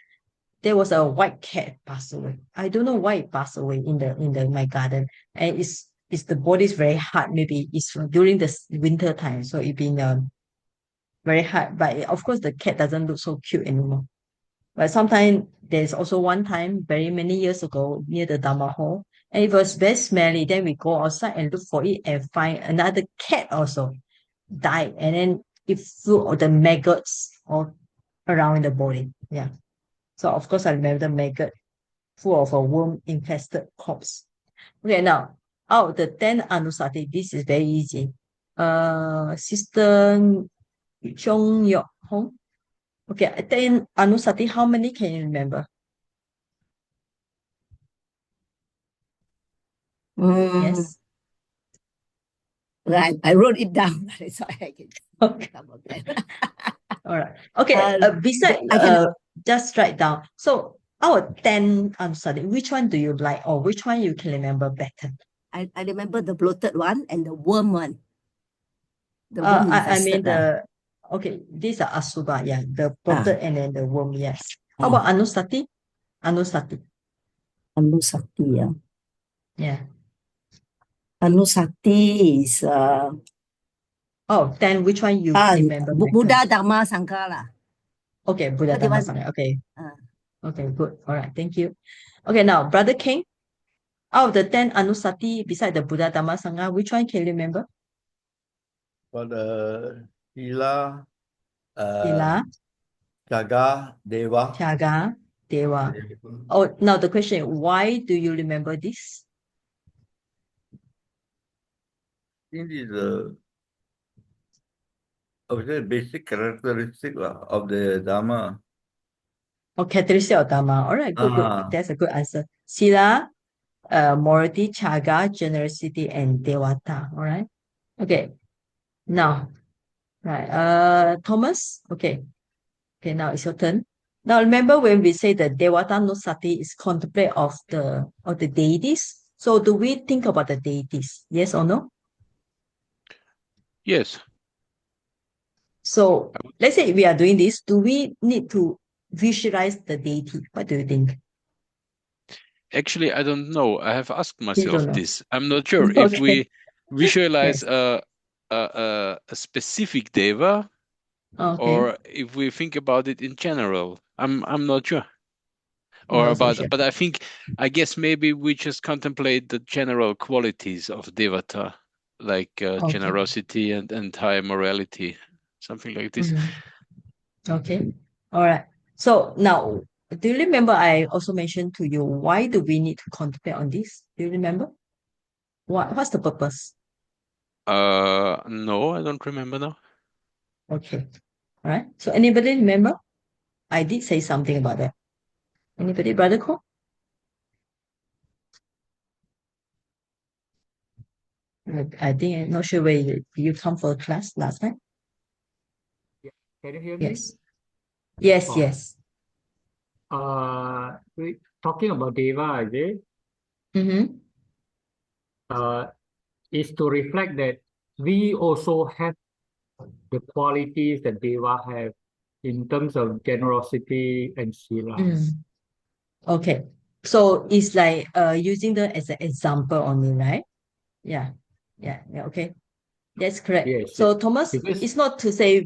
there was a white cat passed away. I don't know why it passed away in my garden. And it's the body is very hard. Maybe it's during the winter time, so it been very hard. But of course, the cat doesn't look so cute anymore. But sometimes there's also one time very many years ago near the Dharma Hall, and it was very smelly. Then we go outside and look for it and find another cat also died, and then it flew all the maggots all around the body. Yeah. So of course I remember the maggot full of a worm infested corpse. Okay, now out of the 10 anusati, this is very easy. Sister Chong Yok Hong. Okay, 10 anusati, how many can you remember? Yes. Right, I wrote it down. So I can Okay. some of them. All right. Okay. Beside, I can just write down. So our 10 study, which one do you like, or which one you can remember better? I remember the bloated one and the worm one. The worm I mean infested. okay, these are Asubha, yeah, the bloated and then the worm, yes. How about Anusati? Anusati. Anusati, yeah. Yeah. Anusati is Oh, then which one you remember better? Buddha, Dhamma, Sangha lah. Okay, Buddha, What do you Dhamma, want? Sangha. Okay. Okay, good. All right, thank you. Okay, now, Brother King, out of the 10 Anusati beside the Buddha, Dhamma, Sangha, which one can you remember? For the Sila, Sila, Jaga, Deva. Tyaga, Deva. Oh, now the question, why do you remember this? I think this is a basic characteristic of the Dharma. Oh, characteristic of Dhamma. All right, good. That's a good answer. Sila, morality, Chaga, generosity, and Devata. All right. Okay. Now, right. Thomas. Okay. Okay. Now it's your turn. Now remember when we say the Devata no Sati is contemplate of the deities. So do we think about the deities? Yes or no? Yes. So let's say we are doing this. Do we need to visualize the deity? What do you think? Actually, I don't know. I have asked myself know. this. I'm not sure if Okay. we visualize Yes. a specific deva Okay. or if we think about it in general. I'm not sure. Or Not so about, sure. but I guess maybe we just contemplate the general qualities of devata, like generosity and high morality, something like this. Okay. All right. So now, do you remember I also mentioned to you, why do we need to contemplate on this? Do you remember? What's the purpose? No, I don't remember now. Okay. All right. So anybody remember? I did say something about that. Anybody, Brother Ko? I think I'm not sure where you come for class last time. Can you hear me? Yes. Yes, Oh. yes. We talking about Deva, is it? Mm-hmm. Is to reflect that we also have the qualities that Deva have in terms of generosity and sila. Okay. So it's like using them as an example only, right? Yeah. Yeah. Yeah. Okay. That's correct. Yes. So Thomas, Because it's not to say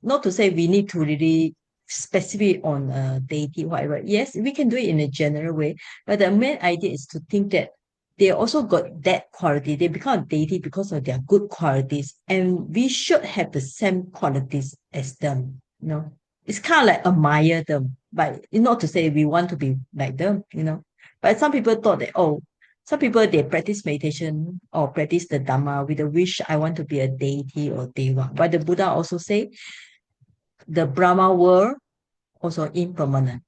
not to say we need to really specific on deity, whatever. Yes, we can do it in a general way, but the main idea is to think that they also got that quality. They become a deity because of their good qualities, and we should have the same qualities as them. You know, it's kind of like admire them, but not to say we want to be like them. You know, but some people thought that some people they practice meditation or practice the Dhamma with a wish I want to be a deity or deva. But the Buddha also say the Brahma world also impermanent.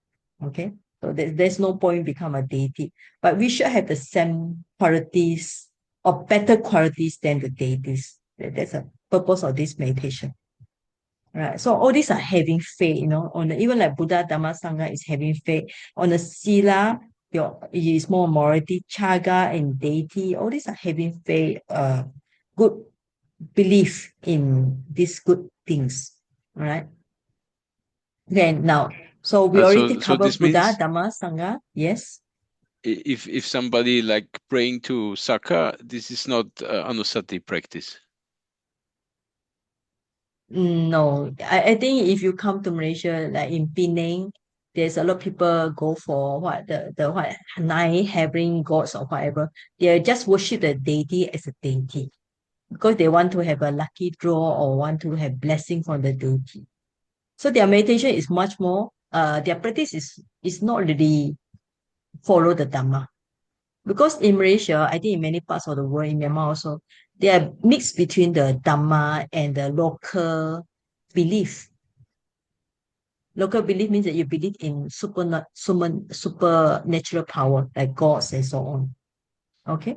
Okay. So there's no point become a deity. But we should have the same qualities or better qualities than the deities. That's the purpose of this meditation. Right. So all these are having faith, on even like Buddha Dhamma Sangha is having faith. On the Sila, it is more morality, Chaga and deity. All these are having faith, good belief in these good things. All right. Okay, now, so we already So covered this Buddha means Dhamma Sangha. Yes. if somebody like praying to Saka, this is not Anusati practice. No, I think if you come to Malaysia, like in Penang, there's a lot of people go for the 9 heavenly gods or whatever. They just worship the deity as a deity because they want to have a lucky draw or want to have blessing from the deity. So their meditation is much more. Their practice is not really follow the Dhamma. Because in Malaysia, I think in many parts of the world, in Myanmar also, they are mixed between the Dhamma and the local belief. Local belief means that you believe in supernatural power, like gods and so on. Okay?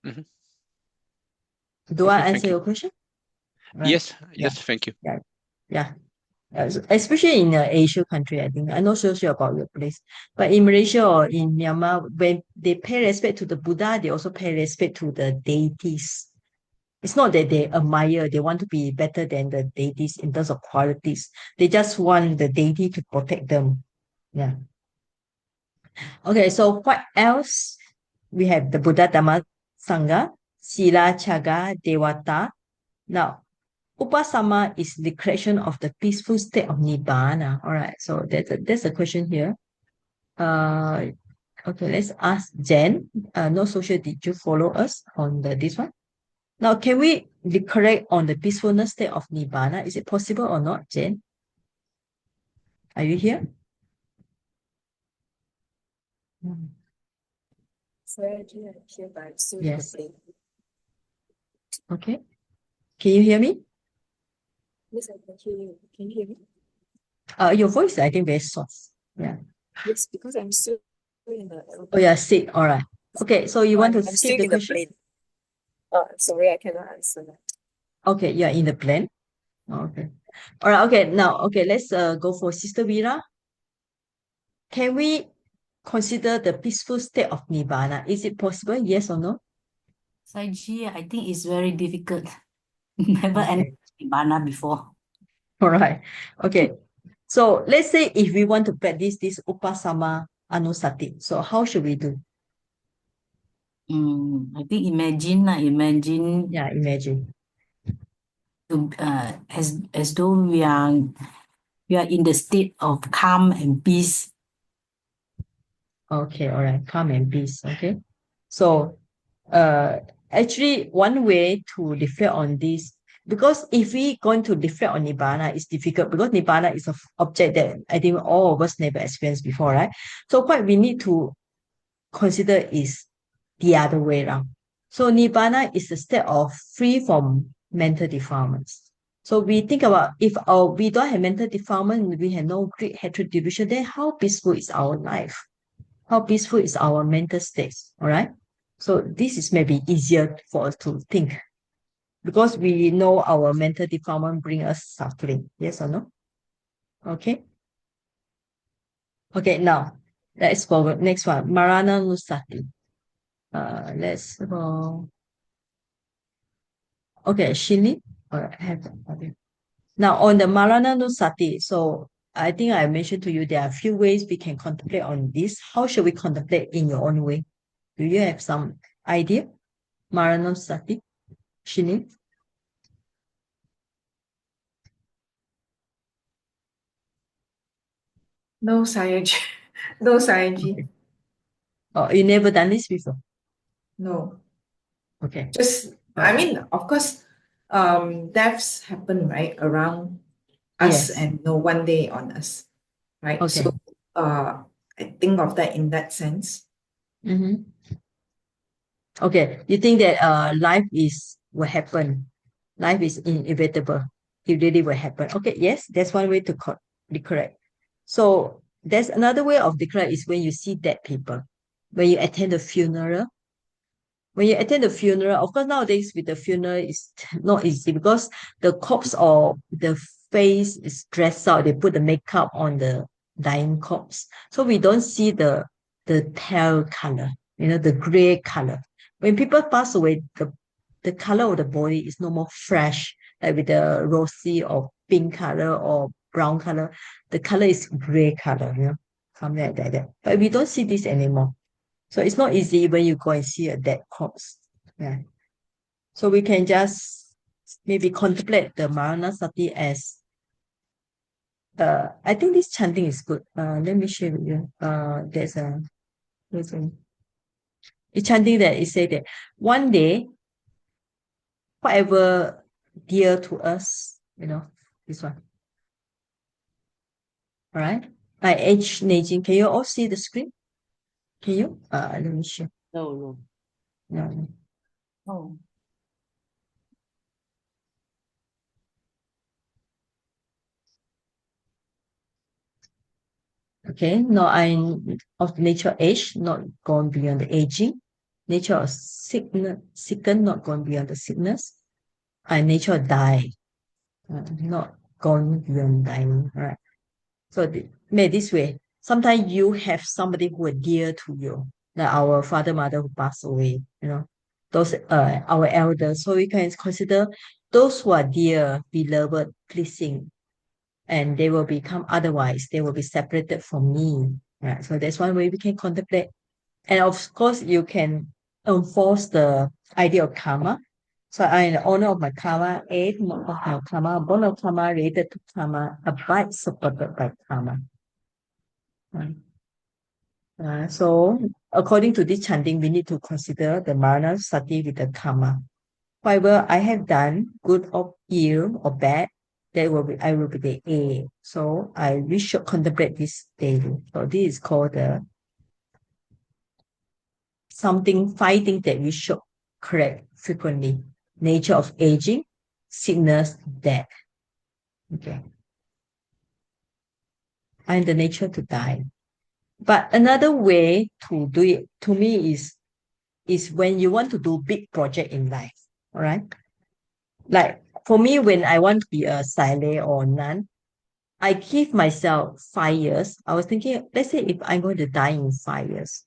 Mm-hmm. Do I answer your question? right? Yes, thank you. Yeah. Especially in Asia country, I think. I'm not so sure about your place. But in Malaysia or in Myanmar, when they pay respect to the Buddha, they also pay respect to the deities. It's not that they admire, they want to be better than the deities in terms of qualities. They just want the deity to protect them. Yeah. Okay, so what else? We have the Buddha Dhamma Sangha, Sila Chaga Dewata. Now, Upasama is the creation of the peaceful state of Nibbana. All right, so that's a question here. Okay, let's ask Jen. No social, did you follow us on this one? Now, can we be correct on the peacefulness state of Nibbana? Is it possible or not, Jen? Are you here? Yes. Okay. Can you hear me? Yes, I can hear you. Can you hear me? Your voice, I think, very soft. Yeah. Yes, because I'm still in the Oh, yeah, sick. All right. Okay, so you want to I'm skip still the in the question? plane. Sorry, I cannot answer that. Okay, you're in the plane. Okay. All right. Okay. Now, okay, let's go for Sister Vera. Can we consider the peaceful state of Nibbana? Is it possible? Yes or no? Saiji, I think it's very difficult. Never entered Nibbana before. All right. Okay. So let's say if we want to practice this Upasama Anusati, so how should we do? I think imagine Yeah, imagine. to as though we are in the state of calm and peace. Okay, all right. Calm and peace. Okay. So actually one way to reflect on this, because if we going to reflect on Nibbana, it's difficult because Nibbana is an object that I think all of us never experienced before, right? So what we need to consider is the other way around. So Nibbana is the state of free from mental defilements. So we think about if we don't have mental defilement, we have no greed, hatred, division, then how peaceful is our life? How peaceful is our mental state? All right. So this is maybe easier for us to think because we know our mental defilement bring us suffering. Yes or no? Okay. Okay, now let's forward. Next one, Marana Nusati. Let's go. Okay, Shini. All right, okay. Now on the Marana Nusati, so I think I mentioned to you there are a few ways we can contemplate on this. How should we contemplate in your own way? Do you have some idea? Marana Nusati, Shini? No, Sayaji. No, Sayaji. Okay. Oh, you never done this before? No. Okay. Just, I mean, of course, deaths happen, right, around us Yes. and no one day on us, right? Okay. So, I think of that in that sense. Mm-hmm. Okay. You think that life will happen. Life is inevitable. It really will happen. Okay, yes, that's one way to be correct. So there's another way of declare is when you see dead people, when you attend the funeral. When you attend the funeral, of course, nowadays with the funeral, it's not easy because the corpse or the face is dressed out. They put the makeup on the dying corpse. So we don't see the pale color, the gray color. When people pass away, the color of the body is no more fresh, like with the rosy or pink color or brown color. The color is gray color, something like that. But we don't see this anymore. So it's not easy when you go and see a dead corpse. Yeah. So we can just maybe contemplate the Maranasati as I think this chanting is good. Let me share with you. There's a chanting that it say that one day, whatever dear to us, this one. All right. By H. Neijing. Can you all see the screen? Can you? Let me share. No. No. Oh. Okay, no, I'm of nature age, not going beyond the aging. Nature of sickness, sicken, not going beyond the sickness. And nature of die, not going beyond dying, right? So made this way. Sometimes you have somebody who are dear to you, like our father, mother who passed away, those our elders. So we can consider those who are dear, beloved, pleasing, and they will become otherwise. They will be separated from me, right? So that's one way we can contemplate. And of course, you can enforce the idea of karma. So I, in the honor of my karma, aid of my karma, born of karma, related to karma, abide supported by karma. So according to this chanting, we need to consider the marana sati with the karma. Whatever I have done, good or ill or bad, I will be the A. So we should contemplate this daily. So this is called the five things that we should correct frequently. Nature of aging, sickness, death. Okay. And the nature to die. But another way to do it, to me, is when you want to do big project in life. All right. Like for me, when I want to be a sile or nun, I give myself 5 years. I was thinking, let's say if I'm going to die in 5 years,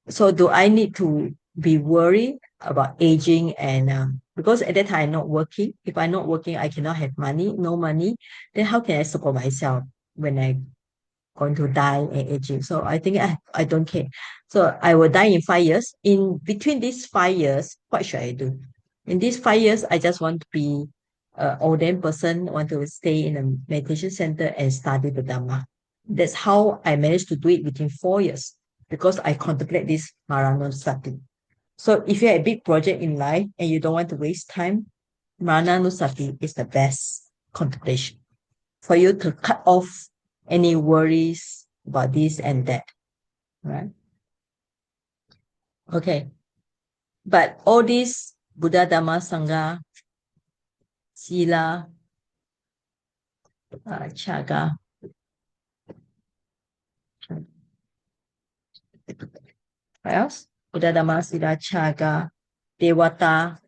so do I need to be worried about aging? And because at that time I'm not working. If I'm not working, I cannot have money, no money. Then how can I support myself when I'm going to die and aging? So I think I don't care. So I will die in 5 years. In between these 5 years, what should I do? In these 5 years, I just want to be an ordained person, want to stay in a meditation center and study the Dhamma. That's how I managed to do it within 4 years, because I contemplate this Maranasati. So if you have a big project in life and you don't want to waste time, Maranasati is the best contemplation for you to cut off any worries about this and that, right? Okay. But all these Buddha, Dhamma, Sangha, Sila, Chaga, what else? Buddha, Dhamma, Sila, Chaga, Devata,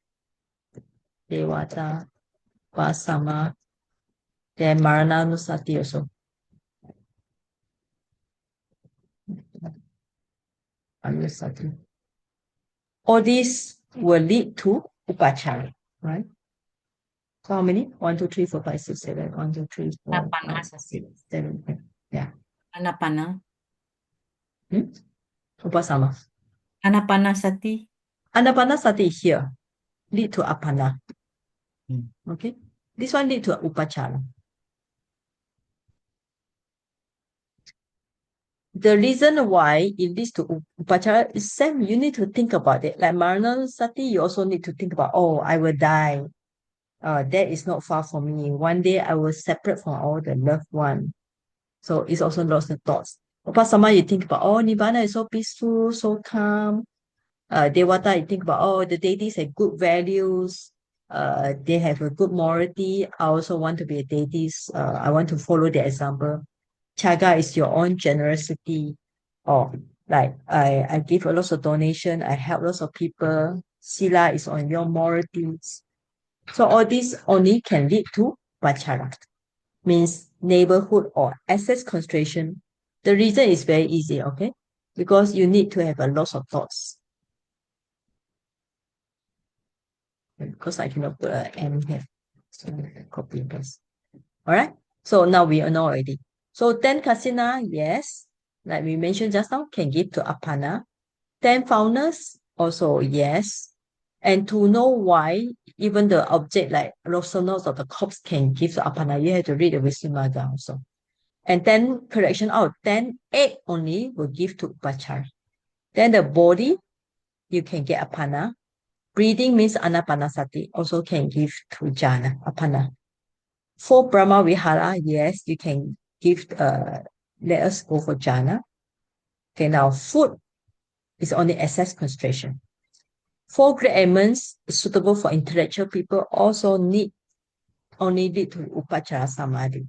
Vasama, then Marananusati also. Anusati. All these will lead to upachara, right? So how many? 1, 2, 3, 4, 5, 6, 7. 1, 2, 3, 4, 5, 6, 7. 8. Yeah. Anapana. Upasama. Anapanasati. Anapanasati here lead to apana. Okay. This one lead to upachara. The reason why it leads to upachara is same. You need to think about it. Like Maranasati, you also need to think about, oh, I will die. That is not far from me. One day I will separate from all the loved one. So it's also lost the thoughts. Upasama, you think about, oh, Nibbana is so peaceful, so calm. Devata, you think about, oh, the deities have good values. They have a good morality. I also want to be a deity. I want to follow their example. Chaga is your own generosity. Or like I give a lot of donation. I help lots of people. Sila is on your moralities. So all these only can lead to vachara, means neighborhood or access concentration. The reason is very easy, okay? Because you need to have a lot of thoughts. Because I cannot put an M here. So copy and paste. All right. So now we know already. So 10 kasina, yes. Like we mentioned just now, can give to apana. 10 foundness, also yes. And to know why even the object like loathsomeness of the corpse can give to apana, you have to read the Visuddhimagga also. And 10 correction out, 10, 8 only will give to upachara. Then the body, you can get apana. Breathing means anapanasati, also can give to jhana, apana. For Brahma Vihara, yes, you can give, let us go for jhana. Okay, now food is only access concentration. 4 great elements suitable for intellectual people also only lead to upachara samadhi.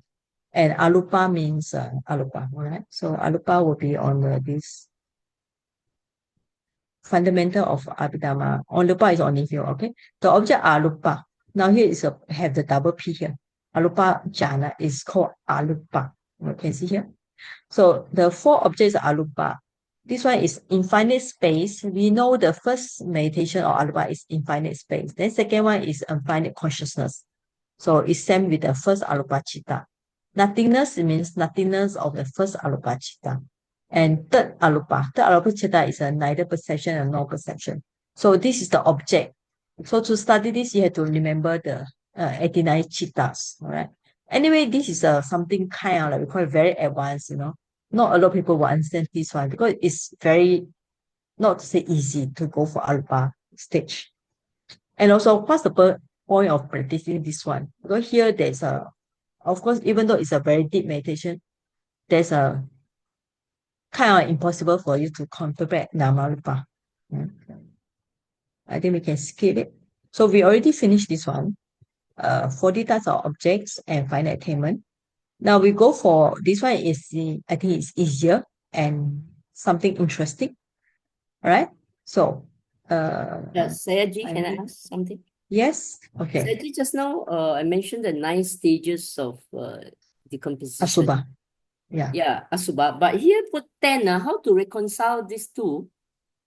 And alupa means alupa, all right? So alupa will be on this fundamental of Abhidhamma. Alupa is only here, okay? The object alupa. Now here is have the double P here. Arupa jhana is called arupa. You can see here. So the four objects are arupa. This one is infinite space. We know the first meditation of arupa is infinite space. Then second one is infinite consciousness. So it's same with the first arupa chitta. Nothingness means nothingness of the first arupa chitta. And third arupa chitta is a neither perception and no perception. So this is the object. So to study this, you have to remember the 89 chittas. All right. Anyway, this is something kind of like we call it very advanced, Not a lot of people will understand this one because it's very, not to say easy to go for arupa stage. And also, what's the point of practicing this one? Because here there's of course, even though it's a very deep meditation, there's a kind of impossible for you to contemplate Namarupa. I think we can skip it. So we already finished this one. 40 types of objects and final attainment. Now we go for this one I think it's easier and something interesting. All right. So Sayaji, can I ask something? Yes. Okay. Sayaji, just now I mentioned the 9 stages of decomposition. Asubha. Yeah. Yeah, Asubha. But here put 10. How to reconcile these two?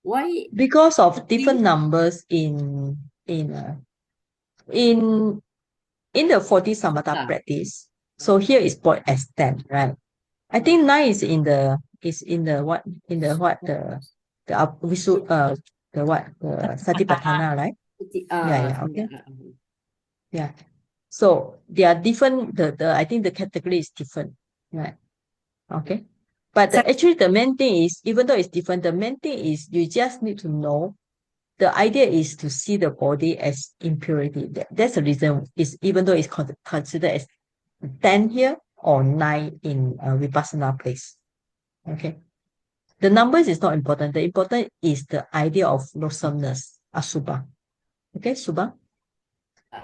Why? Because of different numbers in the 40 Samatha practice. So here is brought as 10, right? I think 9 is in the Satipatthana, right? Okay. Yeah. So they are different. I think the category is different, right? Okay. But actually the main thing is, even though it's different, the main thing is you just need to know the idea is to see the body as impurity. That's the reason is even though it's considered as 10 here or 9 in Vipassana place. Okay. The numbers is not important. The important is the idea of loathsomeness, asubha. Okay, subha?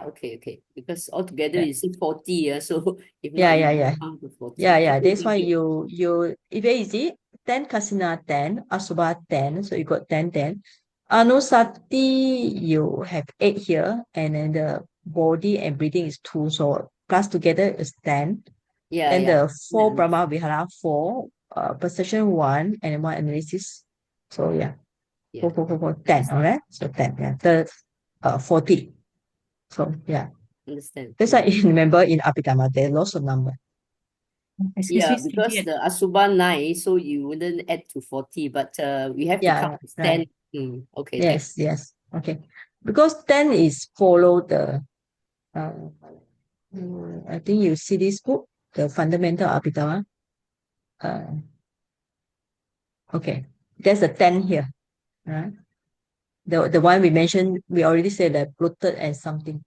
Okay. Because altogether you see 40, so if not, Yeah. you count to 40. Yeah. Okay, That's why you if very easy, 10 kasina 10, asubha 10, so you got 10. Anusati, you have 8 here, and then the body and breathing is 2, so plus together is 10. Then the 4 Brahma Vihara 4, perception 1, and 1 analysis. So yeah. 4, 10, all right? So 10, yeah. The 40. So yeah. Understand. That's why you remember in Abhidhamma, there are lots of numbers. Yeah, because the Asubha 9, so you wouldn't add to 40, but we have to count as 10. Right. Okay. Yes. Okay. Because 10 is follow the I think you see this book, the Fundamental Abhidhamma. Okay. There's a 10 here. Right? The one we mentioned, we already said that bloated and something.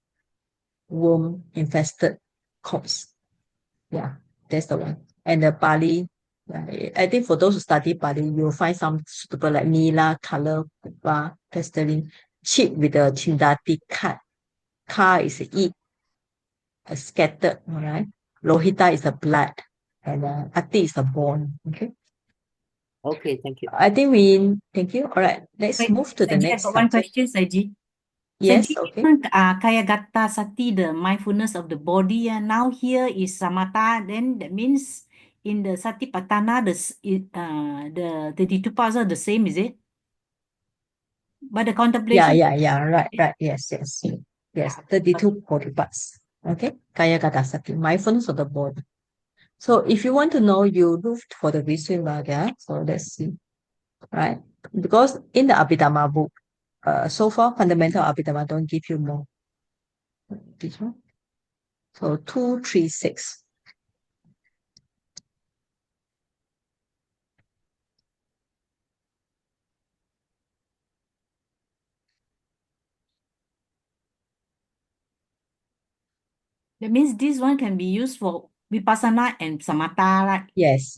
Worm infested corpse. Yeah, that's the one. And the Pali, I think for those who study Pali, you'll find some suitable like Nila, color, Kupa, Pestilin, chip with a Chindati cut. Ka is a eat, a scattered, all right? Lohita is the blood, and Ati is the bone. Okay. Okay, thank you. Thank you. All right, let's move to the next I got one subject. question, Saji. Yes, Saji, okay. Kaya Gata Sati, the mindfulness of the body, and now here is Samatha, then that means in the Satipatthana, the 32 parts are the same, is it? But the contemplation. Yeah. Right. Yes. 32 body parts. Okay. Kaya Gata Sati, mindfulness of the body. So if you want to know, you look for the Visuddhimagga. So let's see, right? Because in the Abhidhamma book, so far fundamental Abhidhamma don't give you more. This one. So 236. That means this one can be used for Vipassana and Samatha, right? Yes.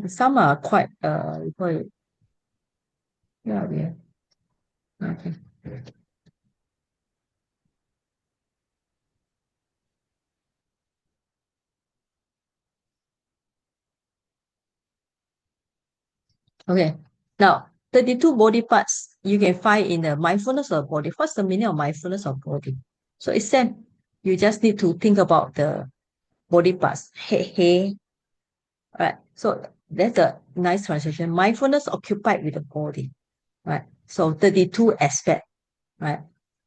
Some are quite yeah. Okay. Okay. Now, 32 body parts you can find in the mindfulness of body. What's the meaning of mindfulness of body? So it's same. You just need to think about the body parts. Hey. Right. So that's a nice translation. Mindfulness occupied with the body. Right. So 32 aspect. Right.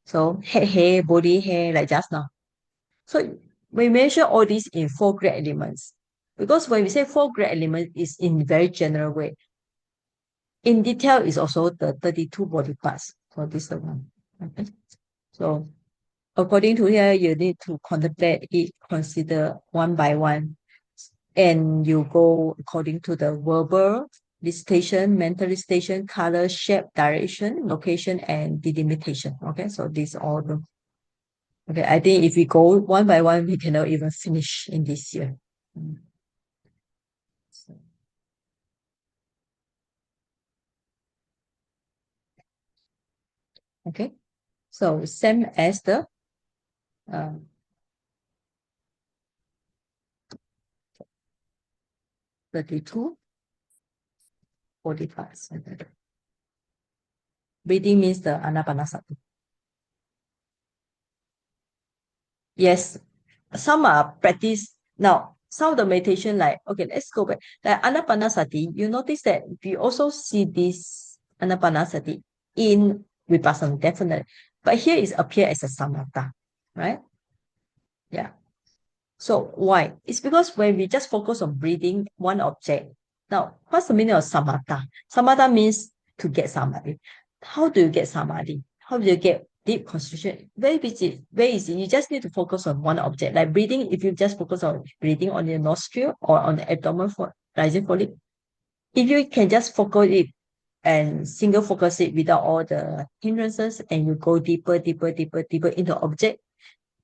So head, body, hair, like just now. So we mention all these in 4 great elements. Because when we say 4 great elements, it's in very general way. In detail is also the 32 body parts. So this is the one. Okay. So according to here, you need to contemplate it, consider one by one, and you go according to the verbal listation, mental listation, color, shape, direction, location, and delimitation. Okay, so these all the. Okay, I think if we go one by one, we cannot even finish in this year. Okay, so same as the 32 body parts. Breathing means the anapanasati. Yes, some are practice. Now, some of the meditation, like, okay, let's go back. Like anapanasati, you notice that we also see this anapanasati in vipassana, definitely. But here it appear as a samatha, right? Yeah. So why? It's because when we just focus on breathing one object. Now, what's the meaning of samatha? Samatha means to get samadhi. How do you get samadhi? How do you get deep concentration? Very easy. Very easy. You just need to focus on one object. Like breathing, if you just focus on breathing on your nostril or on the abdomen for rising fully, if you can just focus it and single focus it without all the hindrances, and you go deeper into object,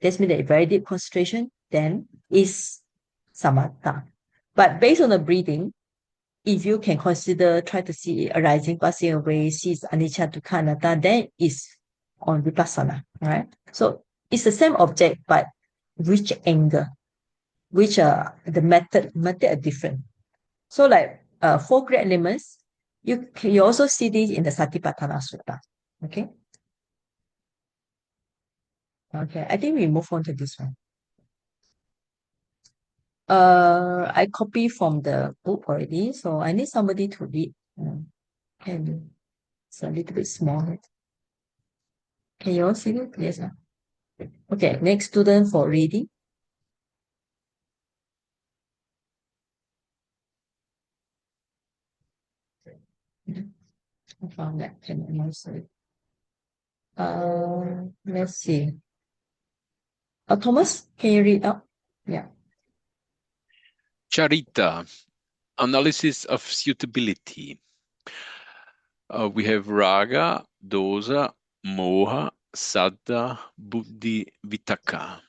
that's mean that very deep concentration, then is samatha. But based on the breathing, if you can consider, try to see it arising, passing away, sees anicca, dukkha, anatta, then is on vipassana, right? So it's the same object, but which angle, which the method are different. So like 4 great elements, you also see this in the Satipatthana Sutta. Okay. Okay, I think we move on to this one. I copy from the book already, so I need somebody to read. And it's a little bit small. Can you all see it? Yes. Okay, next student for reading. I found that can also. Let's see. Thomas, can you read out? Yeah. Charita, analysis of suitability. We have raga, dosa, moha, saddha, buddhi, vitaka.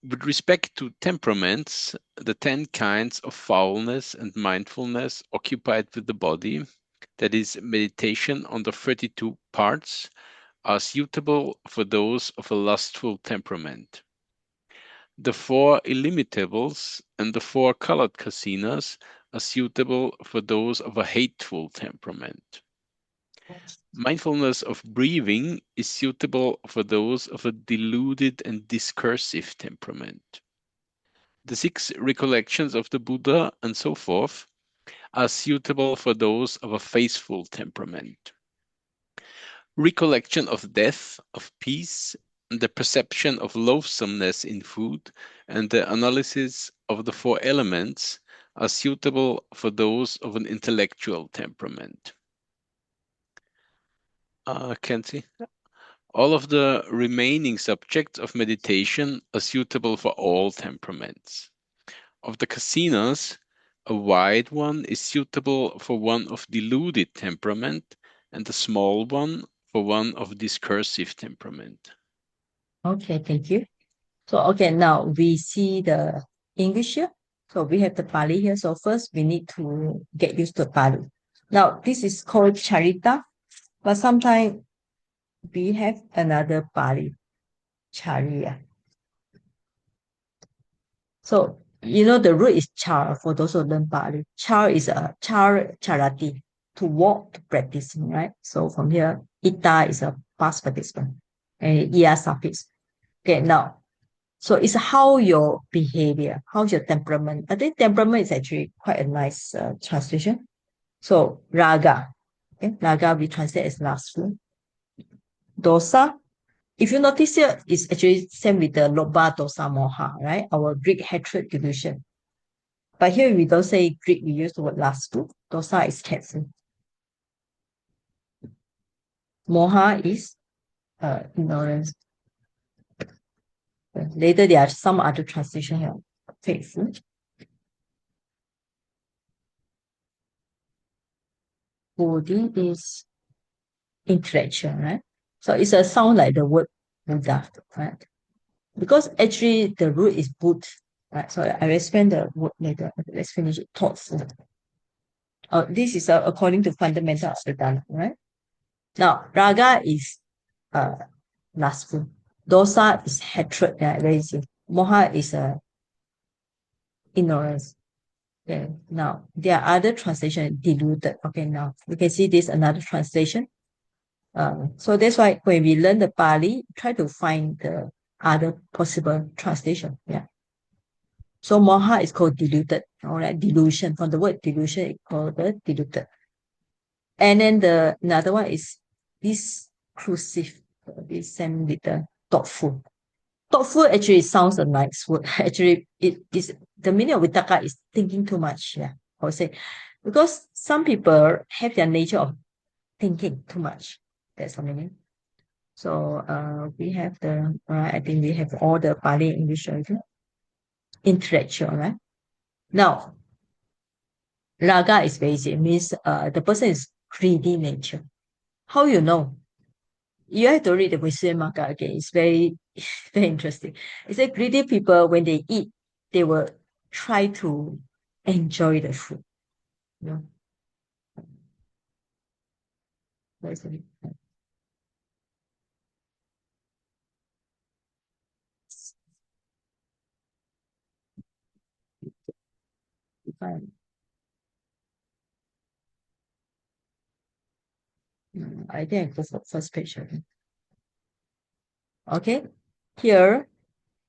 With respect to temperaments, the 10 kinds of foulness and mindfulness occupied with the body, that is, meditation on the 32 parts, are suitable for those of a lustful temperament. The 4 illimitables and the 4 colored kasinas are suitable for those of a hateful temperament. Mindfulness of breathing is suitable for those of a deluded and discursive temperament. The 6 recollections of the Buddha and so forth are suitable for those of a faithful temperament. Recollection of death, of peace, and the perception of loathsomeness in food, and the analysis of the 4 elements are suitable for those of an intellectual temperament. Kenzie? All of the remaining subjects of meditation are suitable for all temperaments. Of the kasinas, a wide one is suitable for one of deluded temperament, and a small one for one of discursive temperament. Okay, thank you. So, okay, now we see the English here. So we have the Pali here. So first we need to get used to Pali. Now, this is called Charita, but sometimes we have another Pali, Charya. So, you know, the root is char for those who learn Pali. Char is a charati, to walk, to practicing, right? So from here, ita is a past participant, and iya suffix. Okay, now, so it's how your behavior, how's your temperament. I think temperament is actually quite a nice translation. So raga, okay, raga we translate as lustful. Dosa, if you notice here, it's actually same with the lobha, dosa, moha, right? Our Greek hatred delusion. But here we don't say Greek, we use the word lustful. Dosa is hateful. Moha is ignorance. Later, there are some other translation here. Faithful. Bodhi is intellectual, right? So it's a sound like the word Buddha, right? Because actually the root is Bud, right? So I will explain the word later. Let's finish it. Thoughtful. This is according to fundamental of the Dharma, right? Now, raga is lustful. Dosa is hatred, very easy. Moha is ignorance. Okay, now there are other translation deluded. Okay, now we can see this another translation. So that's why when we learn the Pali, try to find the other possible translation. Yeah. So moha is called deluded, all right, delusion. From the word delusion, it's called the deluded. And then the another one is discursive, this same with the thoughtful. Thoughtful actually sounds a nice word. Actually, it is the meaning of vitaka is thinking too much. Yeah, I would say, because some people have their nature of thinking too much. That's the meaning. So we have the I think we have all the Pali English version. Intellectual, right? Now, raga is basic. It means the person is greedy nature. How you know? You have to read the Abhidhamma again. It's very, very interesting. It's like greedy people, when they eat, they will try to enjoy the food. You know? That's it. Fine. I think I go for first page. Okay. Here,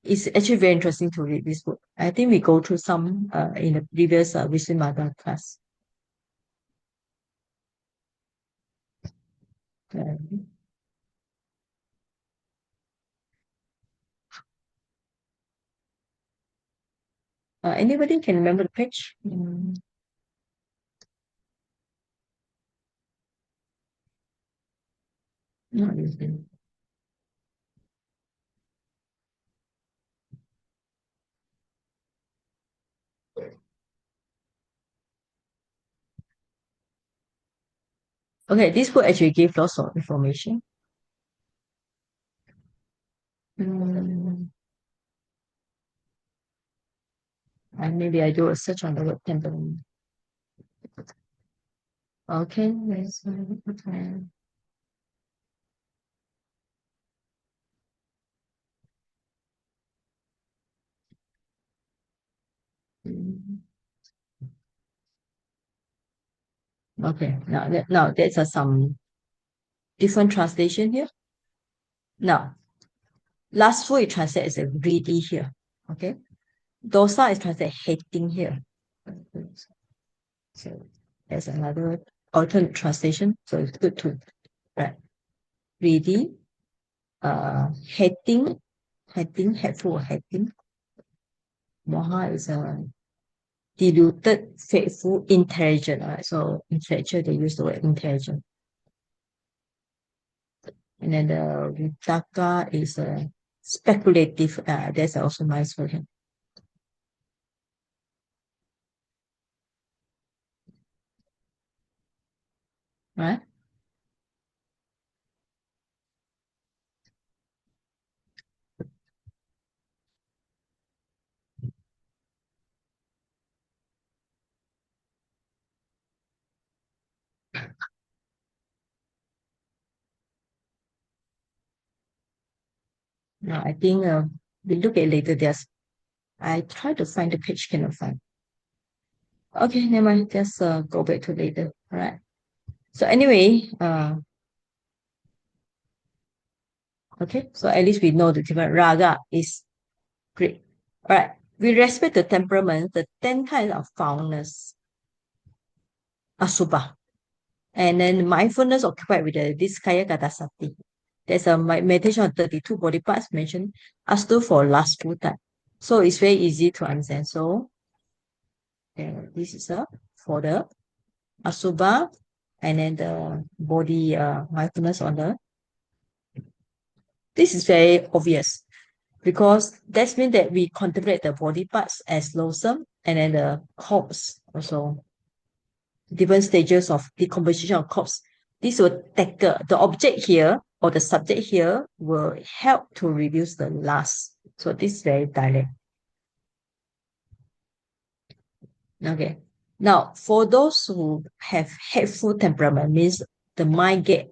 it's actually very interesting to read this book. I think we go through some in the previous Visuddhimagga class. Anybody can remember the page? No, okay, this book actually gave lots of information. And maybe I do a search on the word temperament. Okay, let's okay, now there's some different translation here. Now, lustful is translated as a greedy here. Okay, dosa is translated hating here. So there's another alternate translation. So it's good to right. Greedy, hating, hateful, hating. Moha is a deluded, faithful, intelligent. Right? So intellectual, they use the word intelligent. And then the vitaka is a speculative. That's also nice for him. Right? Now, I think we look at later. I try to find the page, cannot find. Okay, never mind. Just go back to later. All right. So anyway, Okay, so at least we know the different. Raga is great. All right, with respect to temperament, the 10 kinds of foulness, asubha. And then mindfulness occupied with this kaya kata sati. There's a meditation on 32 body parts mentioned, astu for last full time. So it's very easy to understand. So this is for the asubha, and then the body mindfulness on the. This is very obvious because that means that we contemplate the body parts as loathsome, and then the corpse also, different stages of decomposition of corpse. This will tackle the object here or the subject here will help to reduce the lust. So this is very direct. Okay. Now, for those who have hateful temperament, means the mind get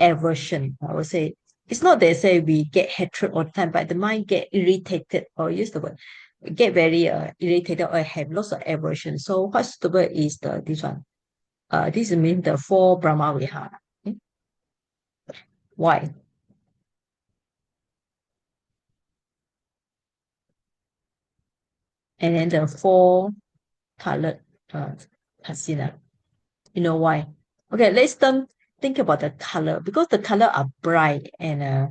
aversion. I would say it's not they say we get hatred all the time, but the mind get irritated, or use the word get very irritated or have lots of aversion. So what's suitable is this one. This means the 4 Brahma Vihara. Okay? Why? And then the 4 colored kasina. You know why? Okay, let's think about the color, because the color are bright and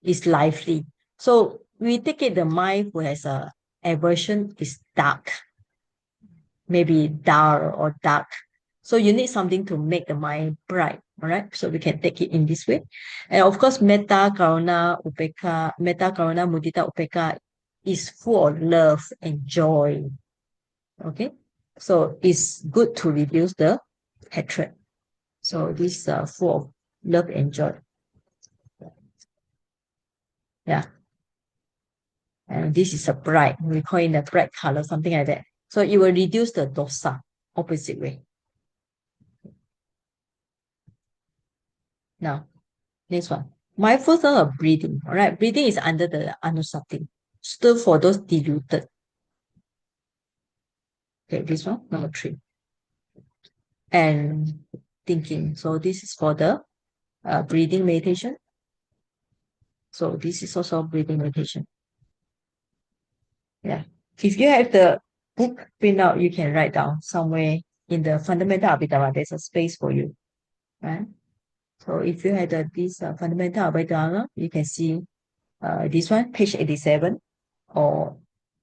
is lively. So we take it the mind who has a aversion is dark, maybe dull or dark. So you need something to make the mind bright, all right? So we can take it in this way. And of course, metta, karuna, mudita, upeka is full of love and joy. Okay? So it's good to reduce the hatred. So this is full of love and joy. Yeah. And this is a bright, we call it a bright color, something like that. So it will reduce the dosa, opposite way. Now, next one. Mindfulness of breathing. All right, breathing is under the anusati. Still for those diluted. Okay, this one, number 3. And thinking. So this is for the breathing meditation. So this is also breathing meditation. Yeah. If you have the book print out, you can write down somewhere in the fundamental Abhidhamma. There's a space for you, right? So if you had this fundamental Abhidhamma, you can see this one, page 87, or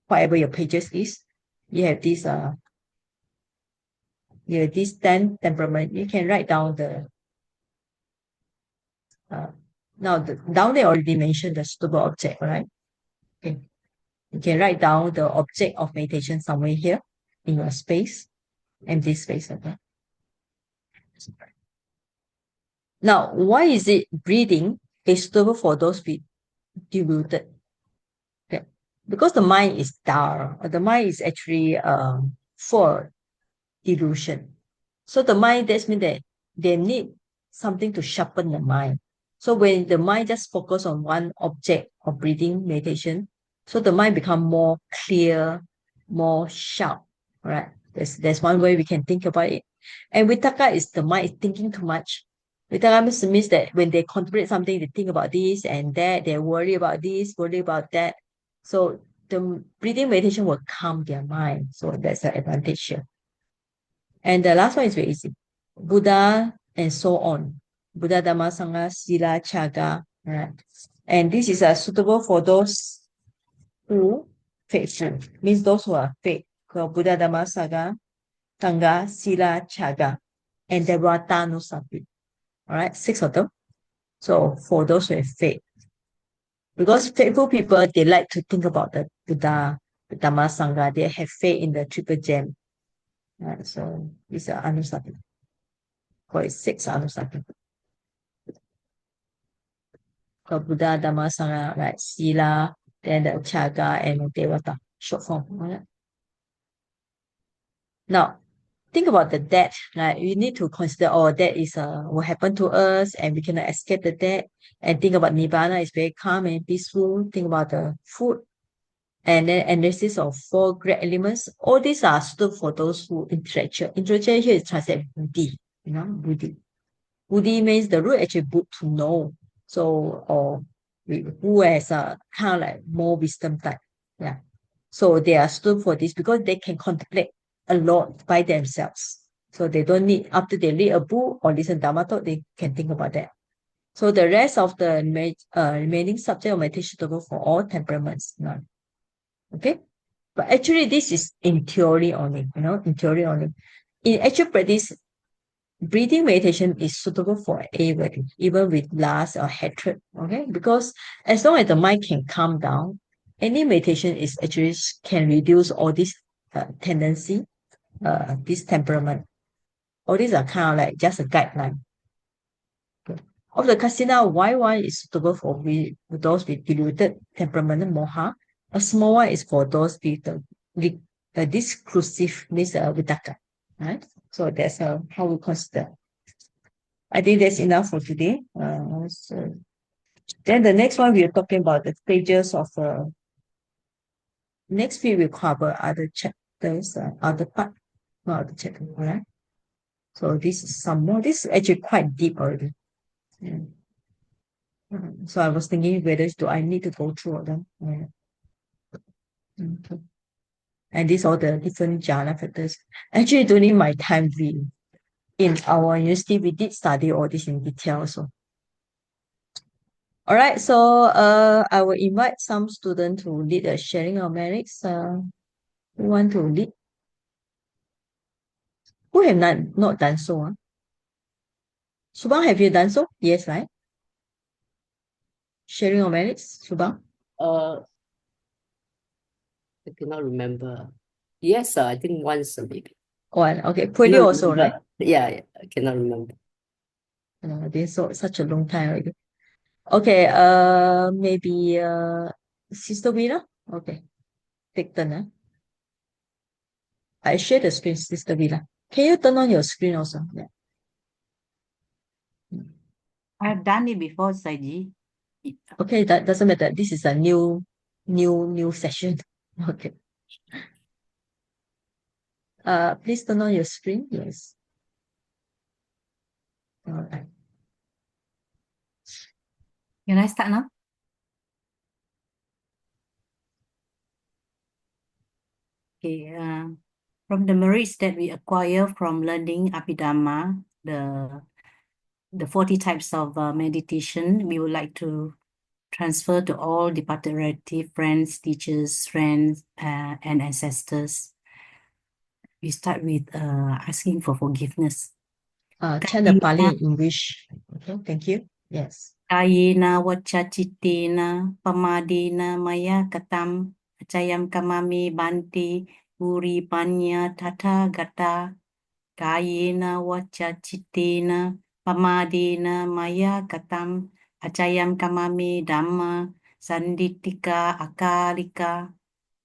whatever your pages is. You have this 10 temperament. You can write down the now down there already mentioned the suitable object, right? Okay. You can write down the object of meditation somewhere here in your space, empty space. Okay. Now, why is it breathing is suitable for those with diluted? Okay. Because the mind is dull, or the mind is actually for delusion. So the mind, that means that they need something to sharpen the mind. So when the mind just focus on one object of breathing meditation, so the mind become more clear, more sharp, right? That's one way we can think about it. And vitaka is the mind is thinking too much. Vitaka means that when they contemplate something, they think about this and that, they worry about this, worry about that. So the breathing meditation will calm their mind. So that's the advantage here. And the last one is very easy. Buddha and so on. Buddha, Dhamma, Sangha, Sila, Chaga. Right? And this is suitable for those who faithful. Means those who are faith. Buddha, Dhamma, Sangha, Sila, Chaga. And the Ratanusati. All right, 6 of them. So for those who have faith. Because faithful people, they like to think about the Buddha, the Dhamma, Sangha. They have faith in the triple gem. Right? So these are Anusati. 6 anusati. Buddha, Dhamma, Sangha, right? Sila, then the Chaga and Devata, short form. Right? Now, think about the death, right? You need to consider, that is what happened to us and we cannot escape the death. And think about Nibbana is very calm and peaceful. Think about the food. And then analysis of 4 great elements. All these are still for those who intellectual. Intellectual here is translated Buddhi, Buddhi. Buddhi means the root actually Bud, to know. So, or who has a kind of like more wisdom type. Yeah. So they are stood for this because they can contemplate a lot by themselves. So they don't need, after they read a book or listen Dharma talk, they can think about that. So the rest of the remaining subject of meditation suitable for all temperaments. None. Okay? But actually, this is in theory only, in theory only. In actual practice, breathing meditation is suitable for everybody, even with lust or hatred, okay? Because as long as the mind can calm down, any meditation is actually can reduce all this tendency, this temperament. All these are kind of like just a guideline. Of the kasina, why one is suitable for those with diluted temperament, moha. A small one is for those with the discursive, means vitaka, right? So that's how we consider. I think that's enough for today. So then the next one, we are talking about the stages of next week we'll cover other chapters, other part, not other chapter, all right? So this is some more. This is actually quite deep already. Yeah. So I was thinking whether do I need to go through all them. Yeah. Okay. And these are the different jhana factors. Actually, during my time, in our university, we did study all this in detail. So, all right. So, I will invite some students to lead a sharing of merits. Who want to lead? Who have not done so? Subang, have you done so? Yes, right? Sharing of merits, Subang? I cannot remember. Yes, I think once maybe. One. Okay. Puli Cannot also, right? remember. Yeah, I cannot remember. This so such a long time already. Okay, maybe Sister Vina? Okay. Take turn. I share the screen, Sister Vina. Can you turn on your screen also? Yeah. I've done it before, Saiji. Okay, that doesn't matter. This is a new session. Okay. Please turn on your screen. Yes. All right. Can I start now? Okay. From the merits that we acquire from learning Abhidhamma, the 40 types of meditation, we would like to transfer to all departed relatives, friends, teachers, friends, and ancestors. We start with asking for forgiveness. Chant the Pali in English. Okay, thank you. Yes. Kayena wacha cittena pamadena maya katam acayam kamami banti puri panya tata gata kayena wacha cittena pamadena maya katam acayam kamami dhamma sandittika akalika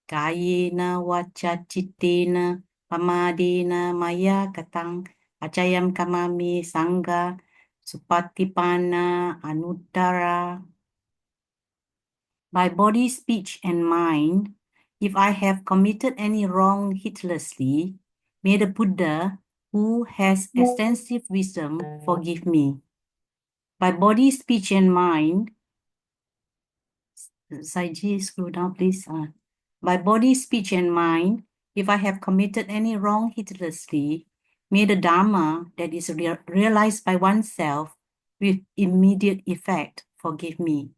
kayena wacha cittena pamadena maya katang acayam kamami sangha supatipana anuttara. By body, speech, and mind, if I have committed any wrong heedlessly, may the Buddha, who has extensive wisdom, forgive me. By body, speech, and mind, Saiji, scroll down, please. By body, speech, and mind, if I have committed any wrong heedlessly, may the Dharma that is realized by oneself with immediate effect forgive me.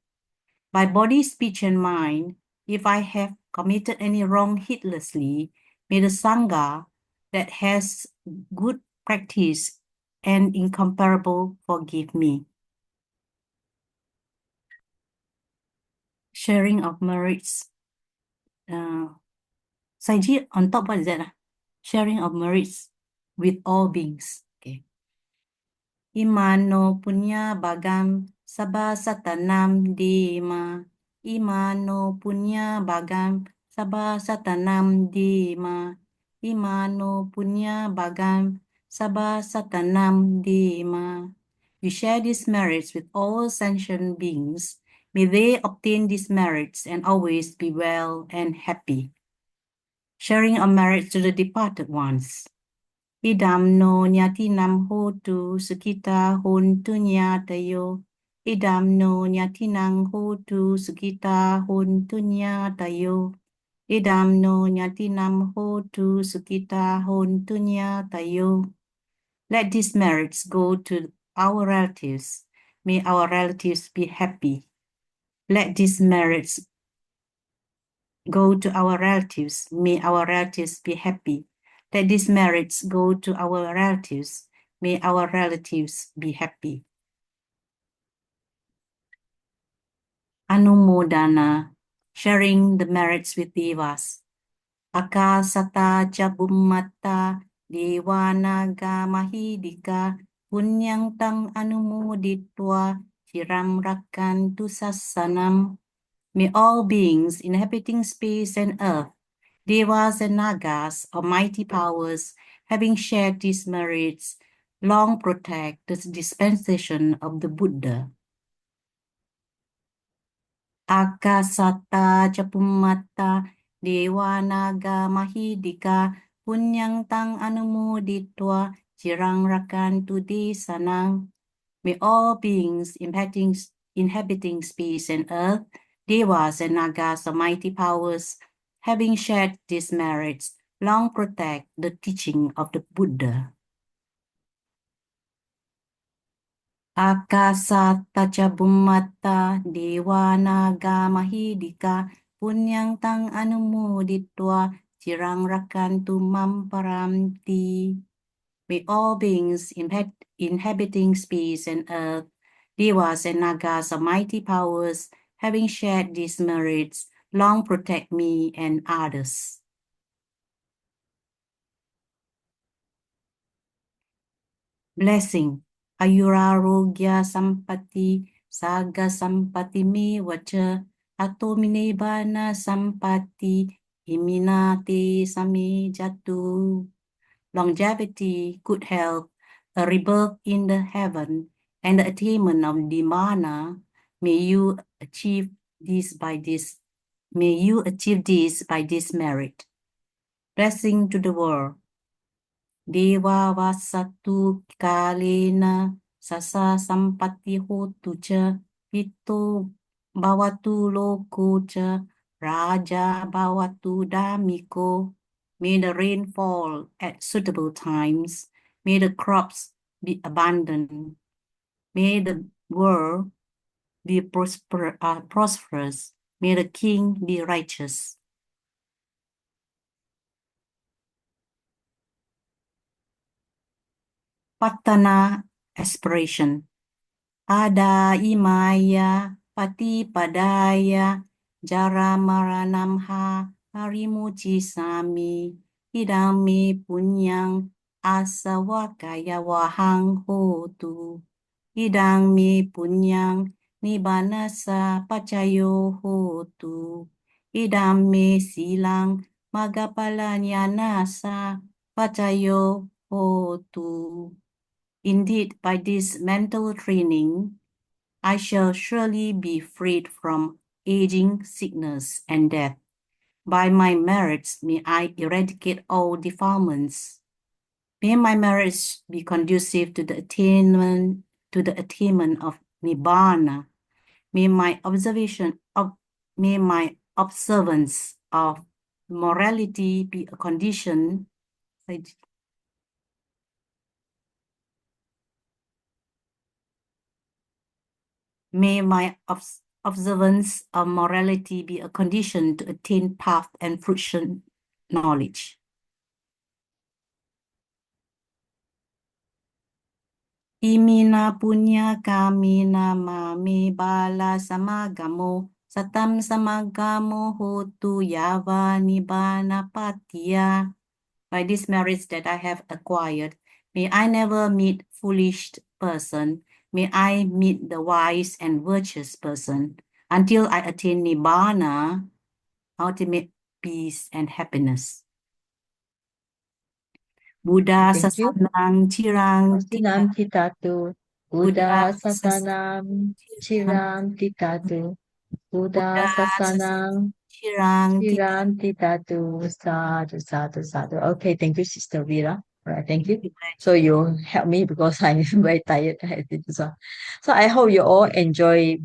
By body, speech, and mind, if I have committed any wrong heedlessly, may the Sangha that has good practice and incomparable forgive me. Sharing of merits. Saiji, on top, what is that? Sharing of merits with all beings. Okay. Imano punya bagam sabha satanam dima. Imano punya bagam sabha satanam dima. Imano punya bagam sabha satanam dima. We share these merits with all sentient beings. May they obtain these merits and always be well and happy. Sharing of merits to the departed ones. Idam no nyati nam hotu sukita hontu nyatayo Idam no nyatinang hotu sukita hontunya tayo. Idam no nyatinam hotu sukita hontunya tayo. Let these merits go to our relatives. May our relatives be happy. Let these merits go to our relatives. May our relatives be happy. Let these merits go to our relatives. May our relatives be happy. Anumodana, sharing the merits with devas. Akasata jabummata devanaga mahidika punyang tang anumoditwa chiram rakantu sasanam. May all beings inhabiting space and earth, devas and nagas, or mighty powers, having shared these merits, long protect the dispensation of the Buddha. Akasata japummata devanaga mahidika punyang tang anumoditwa jirang rakantu desanang. May all beings inhabiting space and earth, devas and nagas, or mighty powers, having shared these merits, long protect the teaching of the Buddha. Akasata jabummata devanaga mahidika punyang tang anumoditwa jirang rakantu mamparamti. May all beings inhabiting space and earth, devas and nagas, or mighty powers, having shared these merits, long protect me and others. Blessing. Ayurarogya sampati, saga sampati me vacha, atomine bana sampati, iminate sami jatu. Longevity, good health, a rebirth in the heaven, and the attainment of Dhimana. May you achieve this by this. May you achieve this by this merit. Blessing to the world. Deva vasatu kalena sasa sampati hotu cha pito bhavatu loko cha raja bhavatu damiko. May the rain fall at suitable times. May the crops be abundant. May the world be prosperous. May the king be righteous. Patana aspiration. Ada imaya pati padaya jara maranamha harimuci sami idami punyang asawakaya wahang hotu idami punyang nibanasa pacayo hotu idami silang magapalanyanasa pacayo hotu. Indeed, by this mental training, I shall surely be freed from aging, sickness, and death. By my merits, may I eradicate all defilements. May my merits be conducive to the attainment of Nibbana. May my observance of morality be a condition. May my observance of morality be a condition to attain path and fruition knowledge. Imina punya kamina mami bala samagamo satam samagamo hotu yava nibbana patiya. By these merits that I have acquired, may I never meet foolish person. May I meet the wise and virtuous person until I attain Nibbana, ultimate peace and happiness. Buddha Thank you. sasanang cirang Sasanam titatu. Buddha sasanang sasanam ciram titatu. Buddha sasanam cirang ciram titatu. Sadhu, sadhu, sadhu. Okay, thank you, Sister Vera. All right, thank you. So you help me because I'm very tired. I have to do so. So I hope you all enjoy.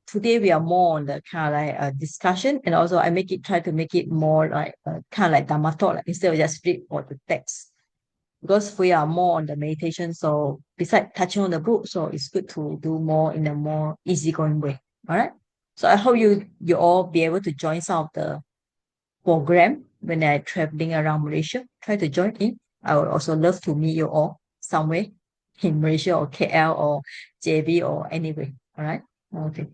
Today we are more on the kind of like discussion, and also I try to make it more like kind of like Dhamma talk, like, instead of just read all the text. Because we are more on the meditation, so besides touching on the book, so it's good to do more in a more easygoing way. All right. So I hope you all be able to join some of the program when they're traveling around Malaysia. Try to join in. I would also love to meet you all somewhere in Malaysia or KL or JB or anywhere. All right. Okay.